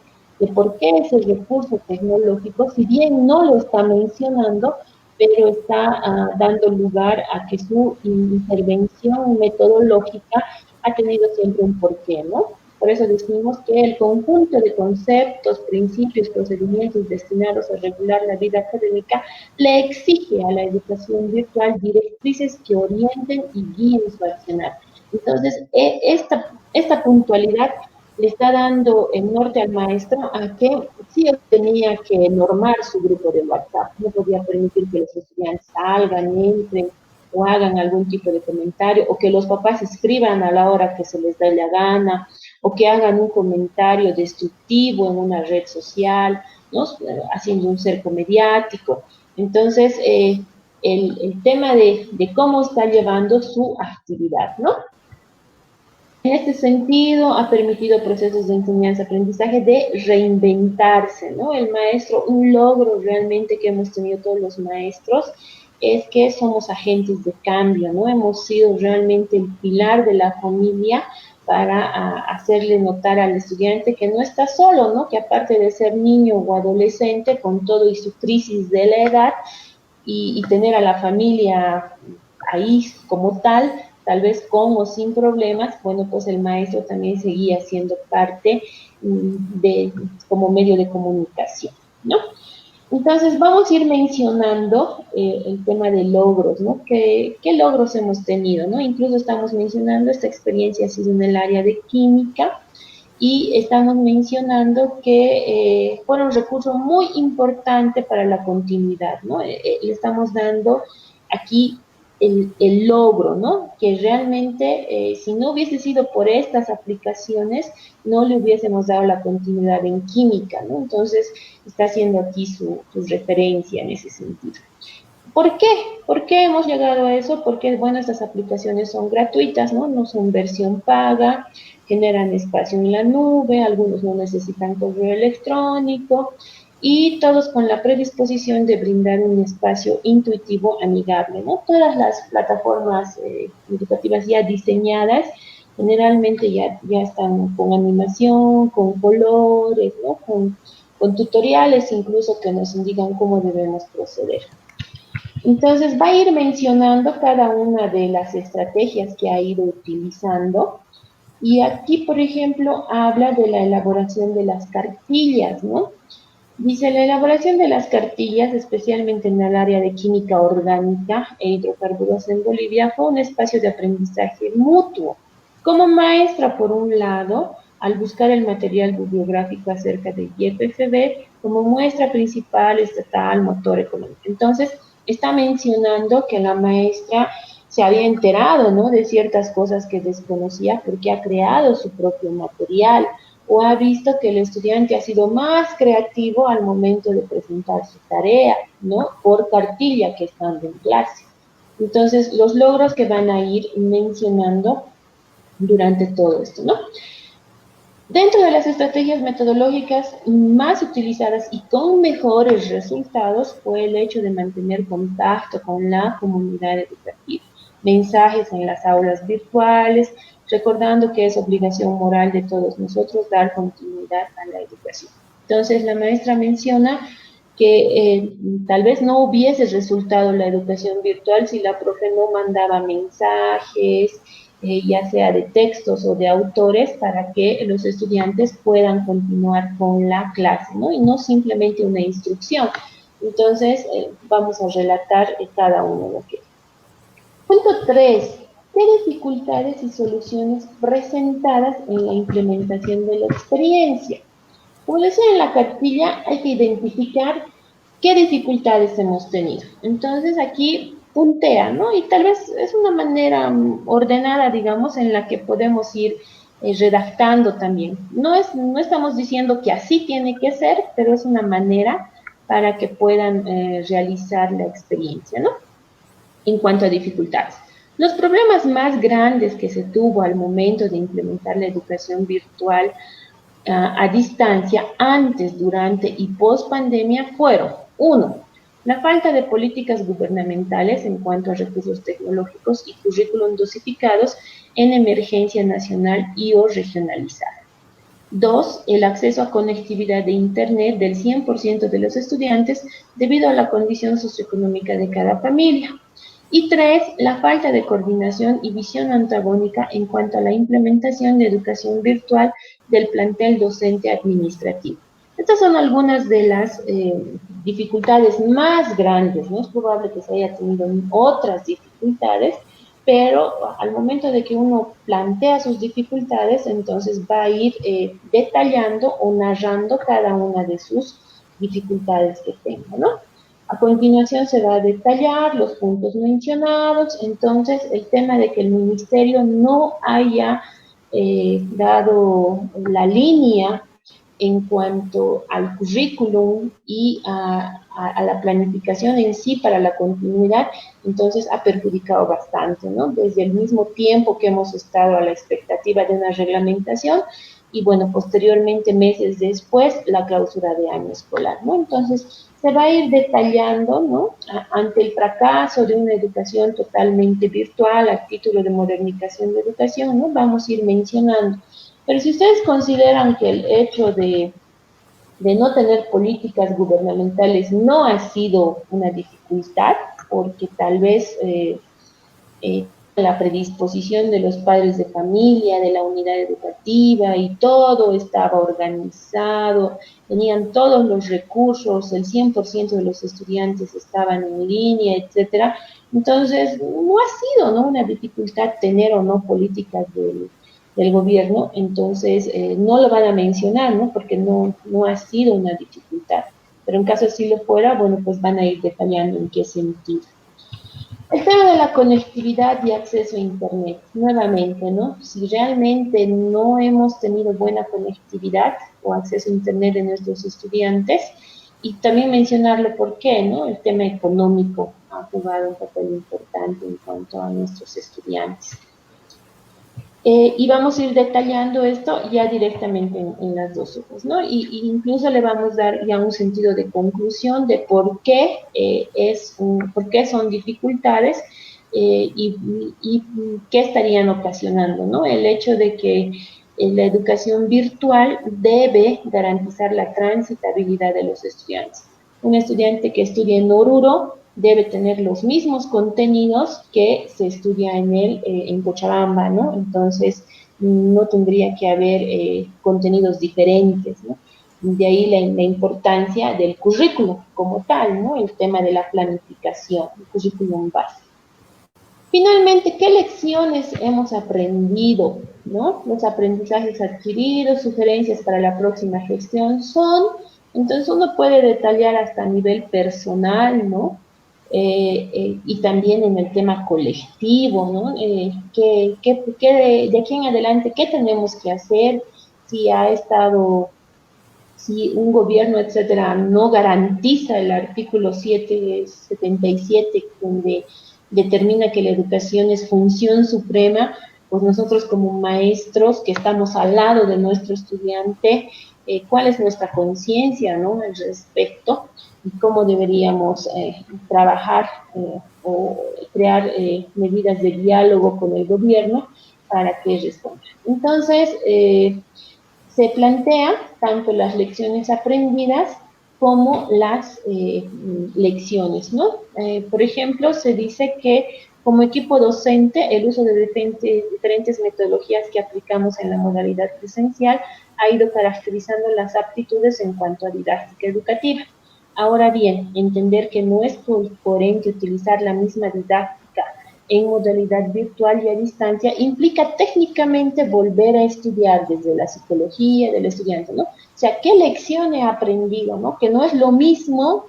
por qué ese recurso tecnológico, si bien no lo está mencionando, pero está dando lugar a que su intervención metodológica ha tenido siempre un porqué, ¿no? Por eso decimos que el conjunto de conceptos, principios, procedimientos destinados a regular la vida académica le exige a la educación virtual directrices que orienten y guíen su accionar. Entonces, esta puntualidad le está dando el norte al maestro a que sí tenía que normar su grupo de WhatsApp, no podía permitir que los estudiantes salgan, entren, o hagan algún tipo de comentario, o que los papás escriban a la hora que se les dé la gana, o que hagan un comentario destructivo en una red social, ¿no? Haciendo un cerco mediático. Entonces, el tema de cómo está llevando su actividad, ¿no? En este sentido, ha permitido procesos de enseñanza-aprendizaje de reinventarse, ¿no? El maestro, un logro realmente que hemos tenido todos los maestros, es que somos agentes de cambio, ¿no? Hemos sido realmente el pilar de la familia para hacerle notar al estudiante que no está solo, ¿no? Que aparte de ser niño o adolescente, con todo y su crisis de la edad, y tener a la familia ahí como tal vez con o sin problemas, bueno, pues el maestro también seguía siendo parte como medio de comunicación, ¿no? Entonces, vamos a ir mencionando el tema de logros, ¿no? ¿Qué logros hemos tenido, no? Incluso estamos mencionando, esta experiencia ha sido en el área de química, y estamos mencionando que fue un recurso muy importante para la continuidad, ¿no? Le estamos dando aquí el logro, ¿no? Que realmente, si no hubiese sido por estas aplicaciones, no le hubiésemos dado la continuidad en química, ¿no? Entonces, está haciendo aquí su referencia en ese sentido. ¿Por qué? ¿Por qué hemos llegado a eso? Porque, bueno, estas aplicaciones son gratuitas, ¿no? No son versión paga, generan espacio en la nube, algunos no necesitan correo electrónico, y todos con la predisposición de brindar un espacio intuitivo, amigable, ¿no? Todas las plataformas educativas ya diseñadas generalmente ya están con animación, con colores, ¿no? Con tutoriales incluso que nos indican cómo debemos proceder. Entonces va a ir mencionando cada una de las estrategias que ha ido utilizando, y aquí, por ejemplo, habla de la elaboración de las cartillas, ¿no? Dice, la elaboración de las cartillas, especialmente en el área de química orgánica e hidrocarburos en Bolivia, fue un espacio de aprendizaje mutuo. Como maestra, por un lado, al buscar el material bibliográfico acerca de YPFB como muestra principal, estatal, motor económico. Entonces, está mencionando que la maestra se había enterado, ¿no?, de ciertas cosas que desconocía porque ha creado su propio material, o ha visto que el estudiante ha sido más creativo al momento de presentar su tarea, ¿no?, por cartilla que estando en clase. Entonces, los logros que van a ir mencionando durante todo esto, ¿no? Dentro de las estrategias metodológicas más utilizadas y con mejores resultados fue el hecho de mantener contacto con la comunidad educativa, mensajes en las aulas virtuales, recordando que es obligación moral de todos nosotros dar continuidad a la educación. Entonces, la maestra menciona que tal vez no hubiese resultado la educación virtual si la profe no mandaba mensajes, ya sea de textos o de autores, para que los estudiantes puedan continuar con la clase, ¿no? Y no simplemente una instrucción. Entonces, vamos a relatar cada uno de lo que es. Punto 3. ¿Qué dificultades y soluciones presentadas en la implementación de la experiencia? Como decía en la cartilla, hay que identificar qué dificultades hemos tenido. Entonces aquí puntea, ¿no? Y tal vez es una manera ordenada, digamos, en la que podemos ir redactando también. No estamos diciendo que así tiene que ser, pero es una manera para que puedan realizar la experiencia, ¿no? En cuanto a dificultades. Los problemas más grandes que se tuvo al momento de implementar la educación virtual a distancia antes, durante y post pandemia fueron: 1. La falta de políticas gubernamentales en cuanto a recursos tecnológicos y currículum dosificados en emergencia nacional y o regionalizada. 2. El acceso a conectividad de Internet del 100% de los estudiantes debido a la condición socioeconómica de cada familia. Y 3. La falta de coordinación y visión antagónica en cuanto a la implementación de educación virtual del plantel docente administrativo. Estas son algunas de las dificultades más grandes, ¿no? Es probable que se haya tenido otras dificultades, pero al momento de que uno plantea sus dificultades, entonces va a ir detallando o narrando cada una de sus dificultades que tenga, ¿no? A continuación se va a detallar los puntos mencionados. Entonces, el tema de que el ministerio no haya dado la línea en cuanto al currículum y a la planificación en sí para la continuidad, entonces ha perjudicado bastante, ¿no? Desde el mismo tiempo que hemos estado a la expectativa de una reglamentación y, bueno, posteriormente, meses después, la clausura de año escolar, ¿no? Entonces, se va a ir detallando, ¿no? Ante el fracaso de una educación totalmente virtual, a título de modernización de educación, ¿no? Vamos a ir mencionando. Pero si ustedes consideran que el hecho de no tener políticas gubernamentales no ha sido una dificultad, porque tal vez la predisposición de los padres de familia, de la unidad educativa y todo estaba organizado, tenían todos los recursos, el 100% de los estudiantes estaban en línea, etcétera. Entonces, no ha sido, ¿no?, una dificultad tener o no políticas del gobierno, entonces no lo van a mencionar, ¿no?, porque no ha sido una dificultad. Pero en caso sí lo fuera, bueno, pues van a ir detallando en qué sentido. El tema de la conectividad y acceso a Internet, nuevamente, ¿no? Si realmente no hemos tenido buena conectividad o acceso a Internet de nuestros estudiantes, y también mencionarlo por qué, ¿no? El tema económico ha jugado un papel importante en cuanto a nuestros estudiantes. Y vamos a ir detallando esto ya directamente en las dos hojas, ¿no? Y incluso le vamos a dar ya un sentido de conclusión de por qué, por qué son dificultades y qué estarían ocasionando, ¿no? El hecho de que la educación virtual debe garantizar la transitabilidad de los estudiantes. Un estudiante que estudie en Oruro debe tener los mismos contenidos que se estudia en Cochabamba, ¿no? Entonces, no tendría que haber contenidos diferentes, ¿no? De ahí la importancia del currículum como tal, ¿no? El tema de la planificación, el currículum base. Finalmente, ¿qué lecciones hemos aprendido, ¿no? Los aprendizajes adquiridos, sugerencias para la próxima gestión son, entonces uno puede detallar hasta a nivel personal, ¿no? Y también en el tema colectivo, ¿no? De aquí en adelante, ¿qué tenemos que hacer si un gobierno, etcétera, no garantiza el artículo 777, donde determina que la educación es función suprema, pues nosotros como maestros que estamos al lado de nuestro estudiante, ¿cuál es nuestra conciencia, ¿no?, al respecto? Y cómo deberíamos trabajar o crear medidas de diálogo con el gobierno para que responda. Entonces, se plantea tanto las lecciones aprendidas como las lecciones, ¿no? Por ejemplo, se dice que como equipo docente, el uso de diferentes metodologías que aplicamos en la modalidad presencial ha ido caracterizando las aptitudes en cuanto a didáctica educativa. Ahora bien, entender que no es coherente utilizar la misma didáctica en modalidad virtual y a distancia implica técnicamente volver a estudiar desde la psicología del estudiante, ¿no? O sea, ¿qué lección he aprendido, no? Que no es lo mismo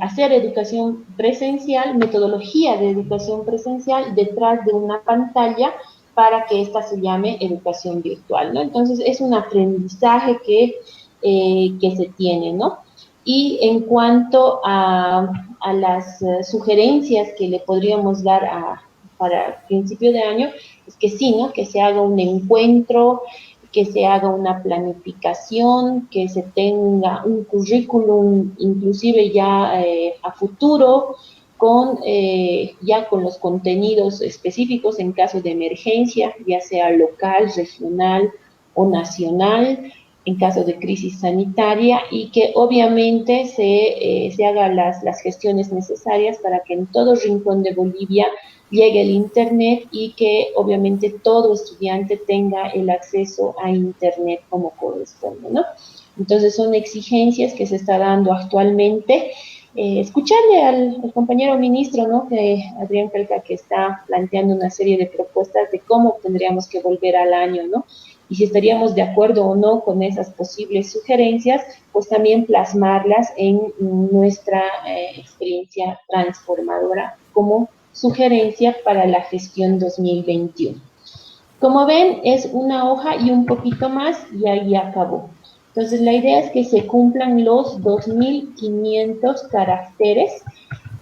hacer educación presencial, metodología de educación presencial detrás de una pantalla para que ésta se llame educación virtual, ¿no? Entonces, es un aprendizaje que se tiene, ¿no? Y en cuanto a las sugerencias que le podríamos dar para principio de año, es que sí, ¿no? Que se haga un encuentro, que se haga una planificación, que se tenga un currículum inclusive ya a futuro, ya con los contenidos específicos en caso de emergencia, ya sea local, regional o nacional, en caso de crisis sanitaria, y que obviamente se hagan las gestiones necesarias para que en todo rincón de Bolivia llegue el Internet y que obviamente todo estudiante tenga el acceso a Internet como corresponde, ¿no? Entonces son exigencias que se está dando actualmente. Escucharle al compañero ministro, ¿no?, que Adrián Pelca, que está planteando una serie de propuestas de cómo tendríamos que volver al año, ¿no? y si estaríamos de acuerdo o no con esas posibles sugerencias, pues también plasmarlas en nuestra experiencia transformadora como sugerencia para la gestión 2021. Como ven, es una hoja y un poquito más y ahí acabó. Entonces, la idea es que se cumplan los 2500 caracteres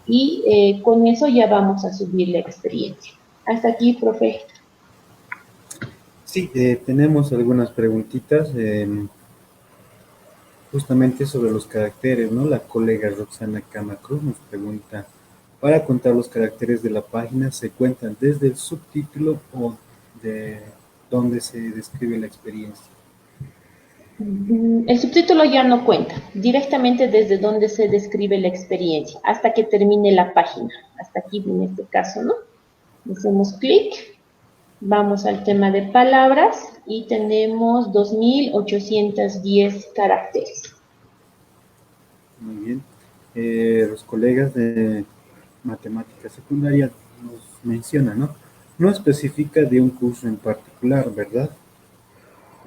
y con eso ya vamos a subir la experiencia. Hasta aquí, profe. Sí, tenemos algunas preguntitas justamente sobre los caracteres, ¿no? La colega Roxana Camacruz nos pregunta, para contar los caracteres de la página, ¿se cuentan desde el subtítulo o de donde se describe la experiencia? El subtítulo ya no cuenta, directamente desde donde se describe la experiencia, hasta que termine la página. Hasta aquí en este caso, ¿no? Hacemos clic, vamos al tema de palabras y tenemos 2810 caracteres. Muy bien. Los colegas de matemática secundaria nos mencionan, ¿no? No especifica de un curso en particular, ¿verdad?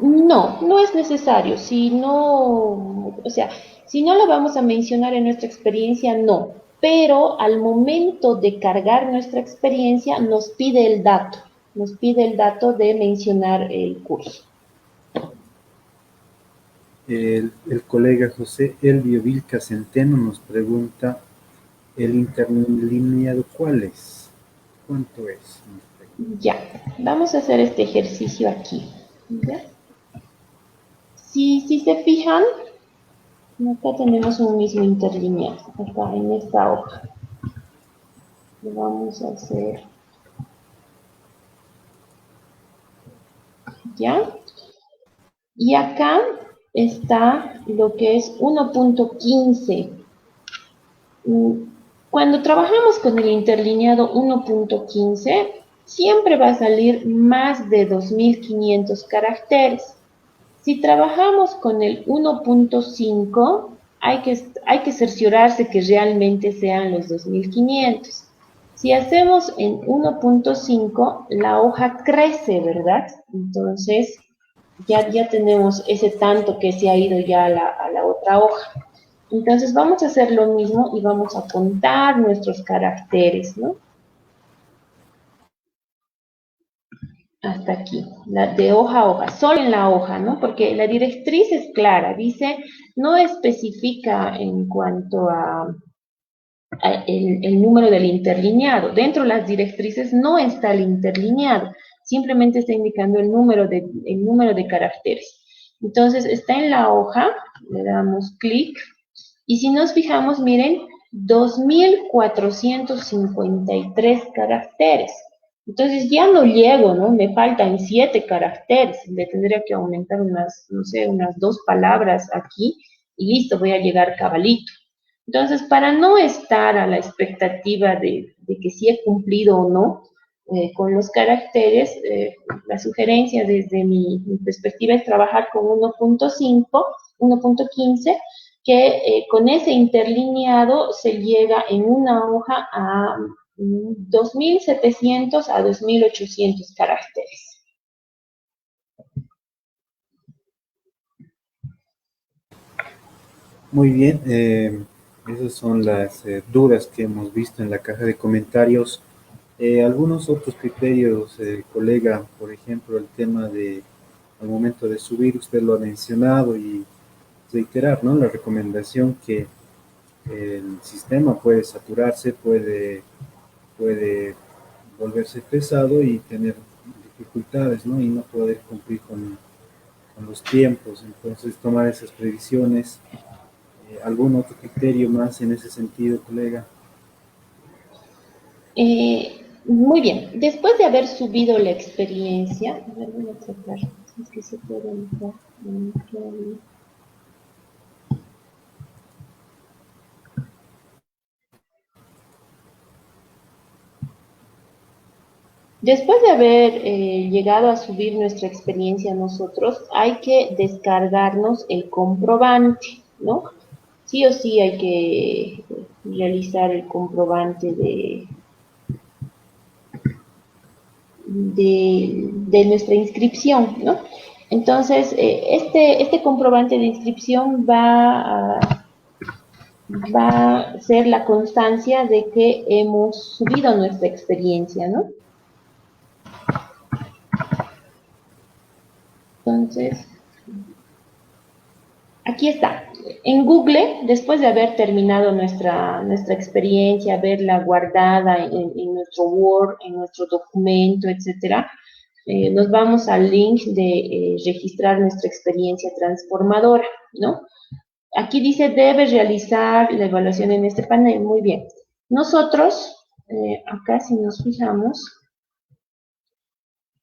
No, no es necesario. Si no, o sea, si no lo vamos a mencionar en nuestra experiencia, no. Pero al momento de cargar nuestra experiencia, nos pide el dato de mencionar el curso. El colega José Elvio Vilca Centeno nos pregunta, ¿el interlineado cuál es? ¿Cuánto es? Ya, vamos a hacer este ejercicio aquí. ¿Ya? Si se fijan, acá tenemos un mismo interlineado, acá en esta hoja. Lo vamos a hacer, ¿ya? Y acá está lo que es 1.15. Cuando trabajamos con el interlineado 1.15, siempre va a salir más de 2500 caracteres. Si trabajamos con el 1.5, hay que cerciorarse que realmente sean los 2500. Si hacemos en 1.5, la hoja crece, ¿verdad? Entonces, ya tenemos ese tanto que se ha ido ya a la otra hoja. Entonces vamos a hacer lo mismo y vamos a contar nuestros caracteres, ¿no? Hasta aquí, de hoja a hoja, solo en la hoja, ¿no? Porque la directriz es clara, dice, no especifica en cuanto a el número del interlineado. Dentro de las directrices no está el interlineado, simplemente está indicando el número de caracteres. Entonces está en la hoja, le damos clic, y si nos fijamos, miren, 2453 caracteres. Entonces ya no llego, ¿no? Me faltan 7 caracteres. Le tendría que aumentar unas, no sé, unas 2 palabras aquí y listo, voy a llegar cabalito. Entonces, para no estar a la expectativa de que si he cumplido o no con los caracteres, la sugerencia desde mi perspectiva es trabajar con 1.5, 1.15, que con ese interlineado se llega en una hoja a 2700 a 2800 caracteres. Muy bien, esas son las dudas que hemos visto en la caja de comentarios. Algunos otros criterios, colega, por ejemplo, el tema de al momento de subir, usted lo ha mencionado y reiterar, ¿no? La recomendación que el sistema puede saturarse, puede volverse pesado y tener dificultades, ¿no? Y no poder cumplir con los tiempos. Entonces, tomar esas previsiones. ¿Algún otro criterio más en ese sentido, colega? Muy bien, después de haber subido la experiencia, a ver, voy a tratar, si es que se puede entrar. Después de haber llegado a subir nuestra experiencia nosotros, hay que descargarnos el comprobante, ¿no? Sí o sí hay que realizar el comprobante de nuestra inscripción, ¿no? Entonces, este comprobante de inscripción va a ser la constancia de que hemos subido nuestra experiencia, ¿no? Entonces, aquí está. En Google, después de haber terminado nuestra experiencia, haberla guardada en nuestro Word, en nuestro documento, etcétera, nos vamos al link de registrar nuestra experiencia transformadora, ¿no? Aquí dice, debe realizar la evaluación en este panel. Muy bien. Nosotros, acá si nos fijamos,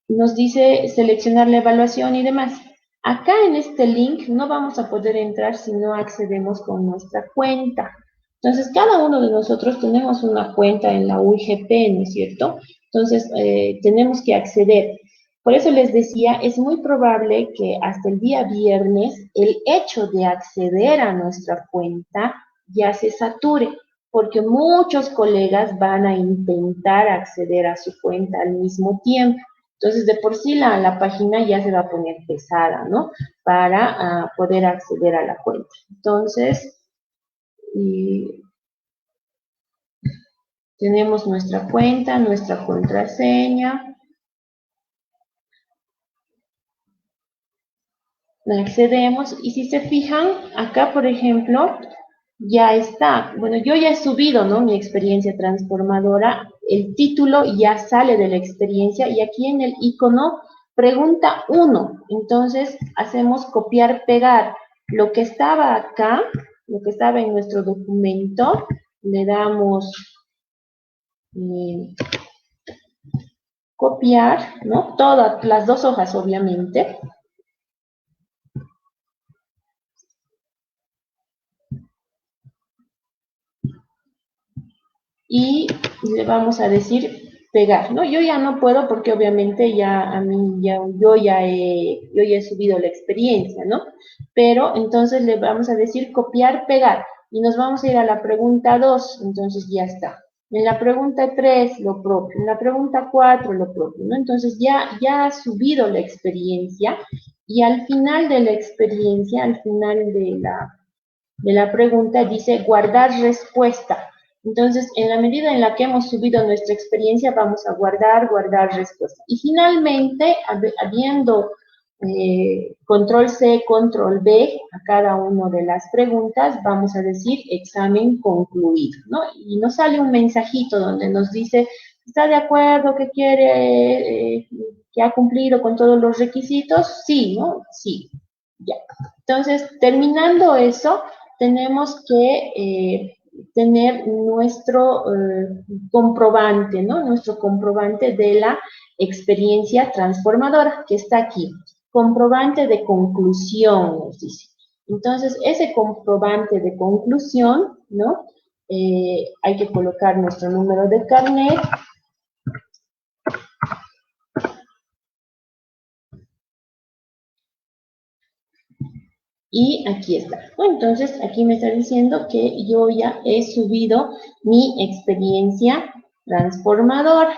nos dice seleccionar la evaluación y demás. Acá en este link no vamos a poder entrar si no accedemos con nuestra cuenta. Entonces, cada uno de nosotros tenemos una cuenta en la UIGP, ¿no es cierto? Entonces, tenemos que acceder. Por eso les decía, es muy probable que hasta el día viernes el hecho de acceder a nuestra cuenta ya se sature, porque muchos colegas van a intentar acceder a su cuenta al mismo tiempo. Entonces, de por sí la página ya se va a poner pesada, ¿no? Para poder acceder a la cuenta. Entonces, tenemos nuestra cuenta, nuestra contraseña. Accedemos y si se fijan, acá, por ejemplo, ya está. Bueno, yo ya he subido, ¿no? Mi experiencia transformadora. El título ya sale de la experiencia y aquí en el icono pregunta 1. Entonces, hacemos copiar, pegar. Lo que estaba acá, lo que estaba en nuestro documento, le damos copiar, ¿no? Todas las dos hojas, obviamente. Y le vamos a decir pegar, ¿no? Yo ya no puedo porque obviamente ya a mí yo ya he subido la experiencia, ¿no? Pero entonces le vamos a decir copiar, pegar y nos vamos a ir a la pregunta 2, entonces ya está. En la pregunta 3 lo propio, en la pregunta 4 lo propio, ¿no? Entonces ya ha subido la experiencia y al final de la experiencia, al final de la pregunta dice guardar respuesta. Entonces, en la medida en la que hemos subido nuestra experiencia, vamos a guardar respuesta. Y finalmente, habiendo control C, control B a cada una de las preguntas, vamos a decir examen concluido, ¿no? Y nos sale un mensajito donde nos dice, ¿está de acuerdo que quiere, que ha cumplido con todos los requisitos? Sí, ¿no? Sí, ya. Entonces, terminando eso, tenemos que tener nuestro comprobante, ¿no? Nuestro comprobante de la experiencia transformadora, que está aquí. Comprobante de conclusión, nos dice. Entonces, ese comprobante de conclusión, ¿no? Hay que colocar nuestro número de carnet. Y aquí está. Bueno, entonces, aquí me está diciendo que yo ya he subido mi experiencia transformadora.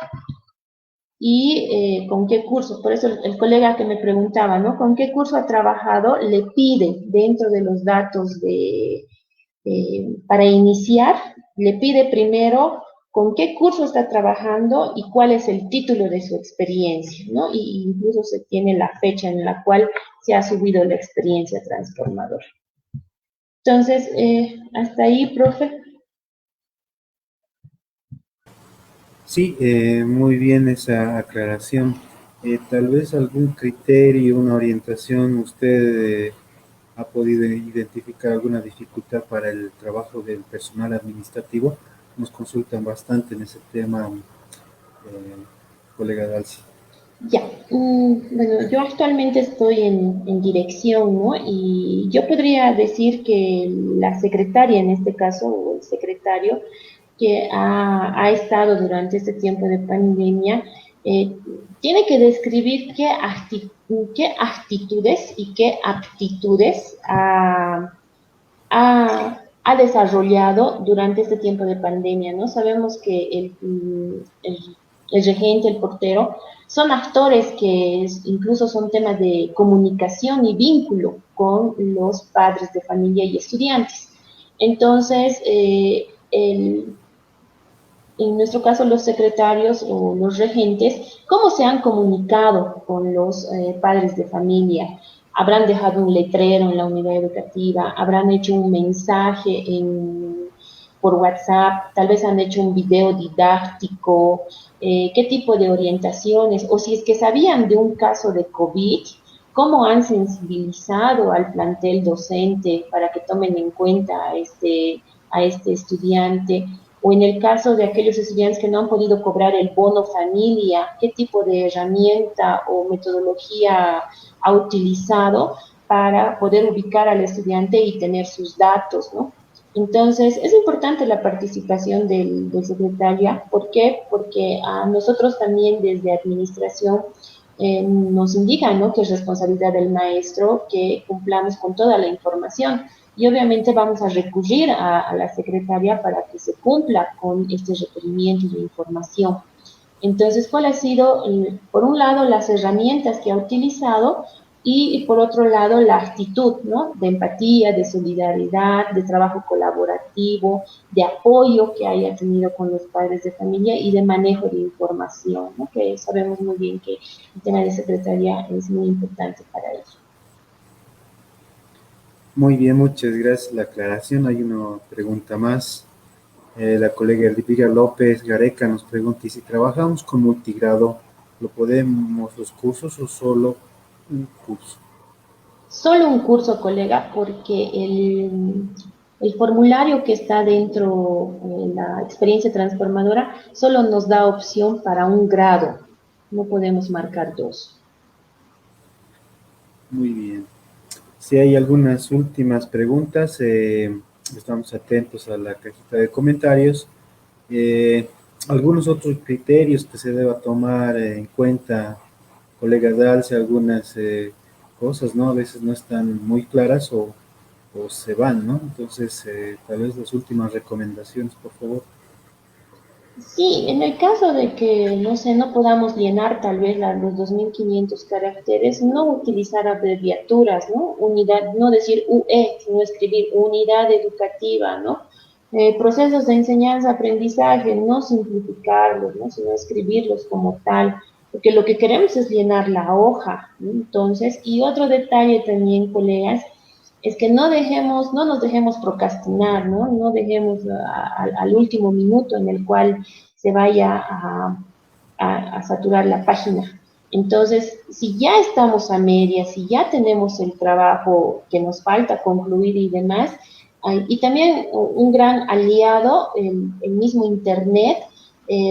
¿Y con qué curso? Por eso el colega que me preguntaba, ¿no? ¿Con qué curso ha trabajado? Le pide dentro de los datos para iniciar, le pide primero con qué curso está trabajando y cuál es el título de su experiencia, ¿no? Y incluso se tiene la fecha en la cual se ha subido la experiencia transformadora. Entonces, hasta ahí, profe. Sí, muy bien esa aclaración. Tal vez algún criterio, una orientación, usted ha podido identificar alguna dificultad para el trabajo del personal administrativo. Nos consultan bastante en ese tema, colega Dalci. Ya, bueno, yo actualmente estoy en dirección, ¿no? Y yo podría decir que la secretaria, en este caso, o el secretario, que ha estado durante este tiempo de pandemia, eh, tiene que describir qué actitudes y qué aptitudes ha desarrollado durante este tiempo de pandemia, ¿no? Sabemos que el regente, el portero, son actores que incluso son temas de comunicación y vínculo con los padres de familia y estudiantes. Entonces, en nuestro caso los secretarios o los regentes, ¿cómo se han comunicado con los padres de familia? ¿Habrán dejado un letrero en la unidad educativa? ¿Habrán hecho un mensaje por WhatsApp? ¿Tal vez han hecho un video didáctico? ¿Qué tipo de orientaciones? O si es que sabían de un caso de COVID, ¿cómo han sensibilizado al plantel docente para que tomen en cuenta a este estudiante? O en el caso de aquellos estudiantes que no han podido cobrar el bono familia, ¿qué tipo de herramienta o metodología ha utilizado para poder ubicar al estudiante y tener sus datos, ¿no? Entonces, es importante la participación del secretaria. ¿Por qué? Porque a nosotros también desde administración nos indican, ¿no?, que es responsabilidad del maestro que cumplamos con toda la información y obviamente vamos a recurrir a la secretaria para que se cumpla con este requerimiento de información. Entonces, ¿cuál ha sido, por un lado, las herramientas que ha utilizado y por otro lado, la actitud, ¿no?, de empatía, de solidaridad, de trabajo colaborativo, de apoyo que haya tenido con los padres de familia y de manejo de información, ¿no?, que sabemos muy bien que el tema de secretaría es muy importante para ello. Muy bien, muchas gracias por la aclaración. Hay una pregunta más. La colega Elvira López Gareca nos pregunta, ¿y si trabajamos con multigrado, lo podemos los cursos o solo un curso? Solo un curso, colega, porque el formulario que está dentro de la experiencia transformadora solo nos da opción para un grado, no podemos marcar dos. Muy bien. Si hay algunas últimas preguntas, estamos atentos a la cajita de comentarios. Eh, Algunos otros criterios que se deba tomar en cuenta, colega Dalce, algunas cosas, ¿no? A veces no están muy claras o se van, ¿no? Entonces, tal vez las últimas recomendaciones, por favor. Sí, en el caso de que, no sé, no podamos llenar tal vez los 2500 caracteres, no utilizar abreviaturas, ¿no? Unidad, no decir UE, sino escribir unidad educativa, ¿no? Procesos de enseñanza-aprendizaje, no simplificarlos, ¿no?, sino escribirlos como tal, porque lo que queremos es llenar la hoja, ¿no? Entonces, y otro detalle también, colegas, es que no nos dejemos procrastinar, ¿no? No dejemos al último minuto en el cual se vaya a saturar la página. Entonces, si ya estamos a medias, si ya tenemos el trabajo que nos falta concluir y demás, y también un gran aliado, el mismo Internet,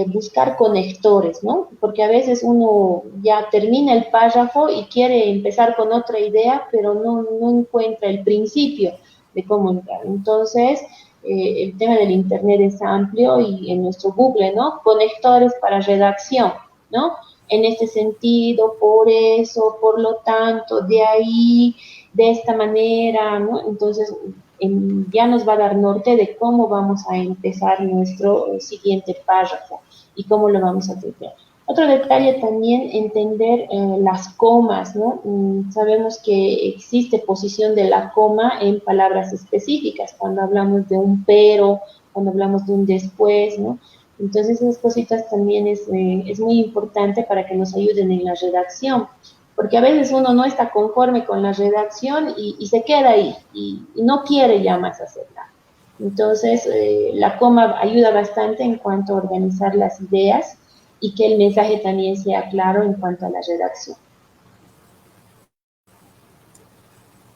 buscar conectores, ¿no? Porque a veces uno ya termina el párrafo y quiere empezar con otra idea, pero no encuentra el principio de cómo entrar. Entonces, el tema del Internet es amplio y en nuestro Google, ¿no? Conectores para redacción, ¿no? En este sentido, por eso, por lo tanto, de ahí, de esta manera, ¿no? Entonces, ya nos va a dar norte de cómo vamos a empezar nuestro siguiente párrafo y cómo lo vamos a tratar. Otro detalle también, entender las comas, ¿no? Sabemos que existe posición de la coma en palabras específicas, cuando hablamos de un pero, cuando hablamos de un después, ¿no? Entonces esas cositas también es muy importante para que nos ayuden en la redacción, porque a veces uno no está conforme con la redacción y se queda ahí y no quiere ya más hacerla. Entonces, la coma ayuda bastante en cuanto a organizar las ideas y que el mensaje también sea claro en cuanto a la redacción.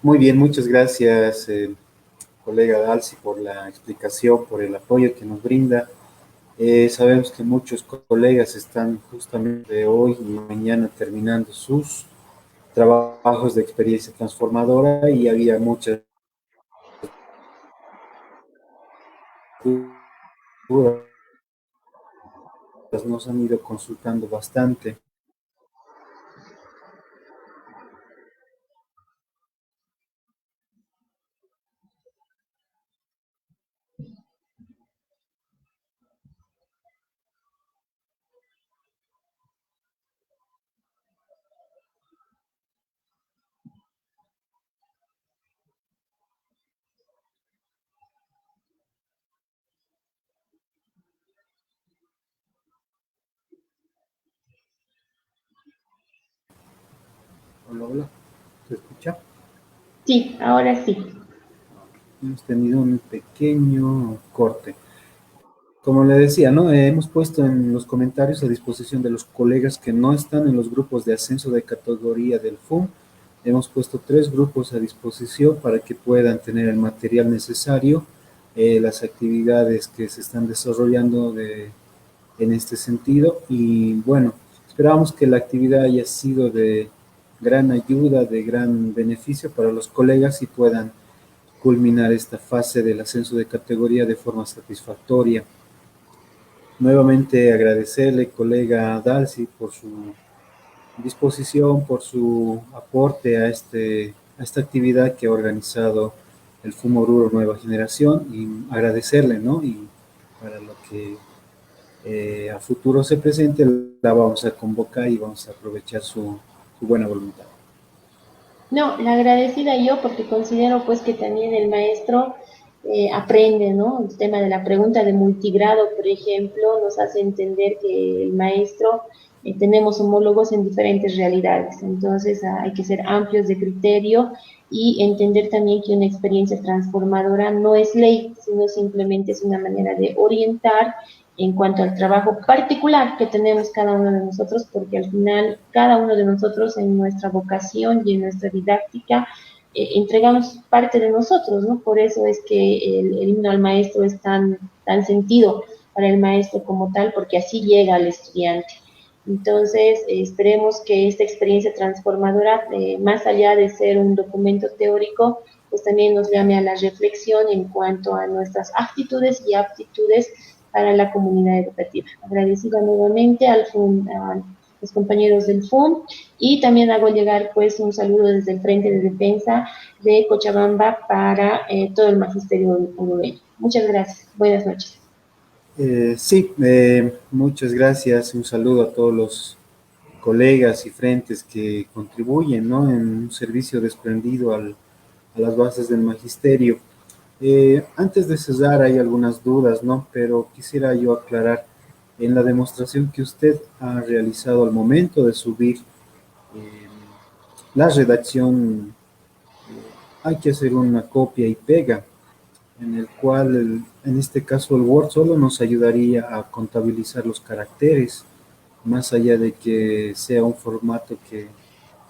Muy bien, muchas gracias, colega Dalci, por la explicación, por el apoyo que nos brinda. Sabemos que muchos colegas están justamente hoy y mañana terminando sus trabajos de experiencia transformadora y había muchas dudas, nos han ido consultando bastante. Hola, hola. ¿Se escucha? Sí, ahora sí. Hemos tenido un pequeño corte. Como le decía, ¿no? Hemos puesto en los comentarios a disposición de los colegas que no están en los grupos de ascenso de categoría del FUM. Hemos puesto 3 grupos a disposición para que puedan tener el material necesario, las actividades que se están desarrollando en este sentido. Y bueno, esperamos que la actividad haya sido de gran ayuda, de gran beneficio para los colegas y puedan culminar esta fase del ascenso de categoría de forma satisfactoria. Nuevamente agradecerle, colega Dalcy, por su disposición, por su aporte a esta actividad que ha organizado el Fumoruro Nueva Generación y agradecerle, ¿no? Y para lo que a futuro se presente, la vamos a convocar y vamos a aprovechar su buena voluntad. No, la agradecida yo porque considero pues que también el maestro aprende, ¿no? El tema de la pregunta de multigrado, por ejemplo, nos hace entender que el maestro tenemos homólogos en diferentes realidades, entonces hay que ser amplios de criterio y entender también que una experiencia transformadora no es ley, sino simplemente es una manera de orientar en cuanto al trabajo particular que tenemos cada uno de nosotros, porque al final cada uno de nosotros en nuestra vocación y en nuestra didáctica entregamos parte de nosotros, ¿no? Por eso es que el himno al maestro es tan sentido para el maestro como tal, porque así llega al estudiante. Entonces, esperemos que esta experiencia transformadora, más allá de ser un documento teórico, pues también nos llame a la reflexión en cuanto a nuestras actitudes y aptitudes para la comunidad educativa. Agradecida nuevamente a los compañeros del FUM y también hago llegar pues un saludo desde el Frente de Defensa de Cochabamba para todo el magisterio uruguayo. Muchas gracias. Buenas noches. Sí, muchas gracias. Un saludo a todos los colegas y frentes que contribuyen, ¿no? En un servicio desprendido a las bases del magisterio. Antes de cesar hay algunas dudas, ¿no? Pero quisiera yo aclarar, en la demostración que usted ha realizado al momento de subir eh, la redacción, hay que hacer una copia y pega, en el cual, en este caso, el Word solo nos ayudaría a contabilizar los caracteres, más allá de que sea un formato que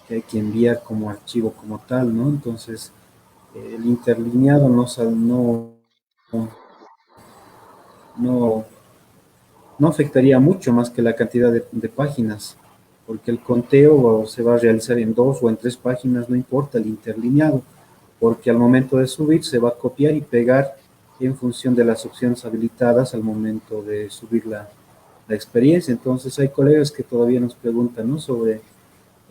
hay que enviar como archivo como tal, ¿no? Entonces, el interlineado no, no afectaría mucho más que la cantidad de páginas, porque el conteo se va a realizar en 2 o en 3 páginas, no importa el interlineado, porque al momento de subir se va a copiar y pegar en función de las opciones habilitadas al momento de subir la experiencia. Entonces hay colegas que todavía nos preguntan, ¿no?, sobre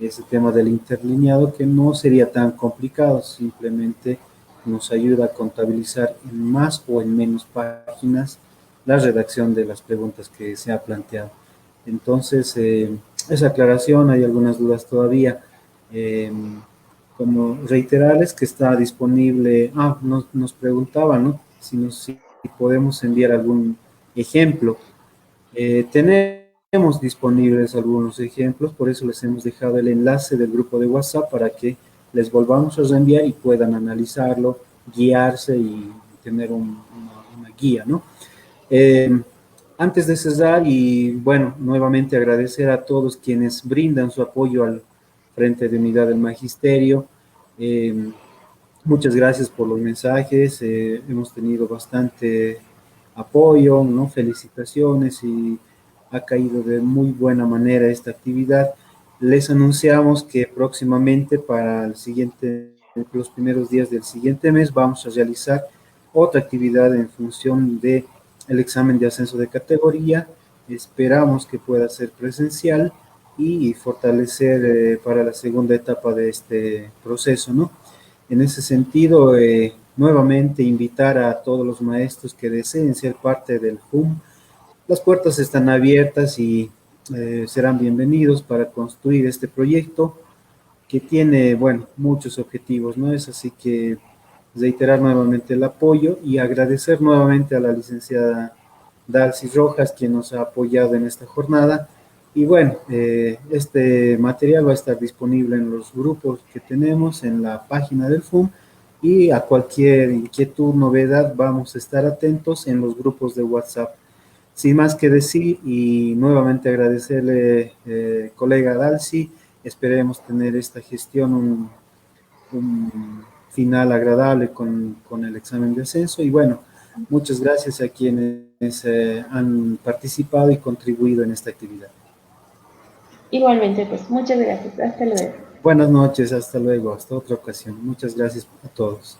ese tema del interlineado, que no sería tan complicado, simplemente nos ayuda a contabilizar en más o en menos páginas la redacción de las preguntas que se ha planteado. Entonces, esa aclaración, hay algunas dudas todavía. Eh, Como reiterarles que está disponible, nos preguntaban, ¿no?, si podemos enviar algún ejemplo. Tenemos disponibles algunos ejemplos, por eso les hemos dejado el enlace del grupo de WhatsApp para que les volvamos a reenviar y puedan analizarlo, guiarse y tener una guía, ¿no? Eh, Antes de cerrar y bueno, nuevamente agradecer a todos quienes brindan su apoyo al Frente de Unidad del Magisterio. Eh, Muchas gracias por los mensajes, hemos tenido bastante apoyo, ¿no?, felicitaciones, y ha caído de muy buena manera esta actividad. Les anunciamos que próximamente para los primeros días del siguiente mes vamos a realizar otra actividad en función de el examen de ascenso de categoría. Esperamos que pueda ser presencial y fortalecer para la segunda etapa de este proceso, ¿no? En ese sentido, nuevamente invitar a todos los maestros que deseen ser parte del FUM. Las puertas están abiertas y serán bienvenidos para construir este proyecto que tiene, bueno, muchos objetivos, ¿no? Es así que reiterar nuevamente el apoyo y agradecer nuevamente a la licenciada Dalcy Rojas, quien nos ha apoyado en esta jornada, Y bueno, este material va a estar disponible en los grupos que tenemos en la página del FUM y a cualquier inquietud, novedad, vamos a estar atentos en los grupos de WhatsApp. Sin más que decir y nuevamente agradecerle, colega Dalcy, esperemos tener esta gestión un final agradable con el examen de ascenso y bueno, muchas gracias a quienes han participado y contribuido en esta actividad. Igualmente, pues muchas gracias. Hasta luego. Buenas noches, hasta luego, hasta otra ocasión. Muchas gracias a todos.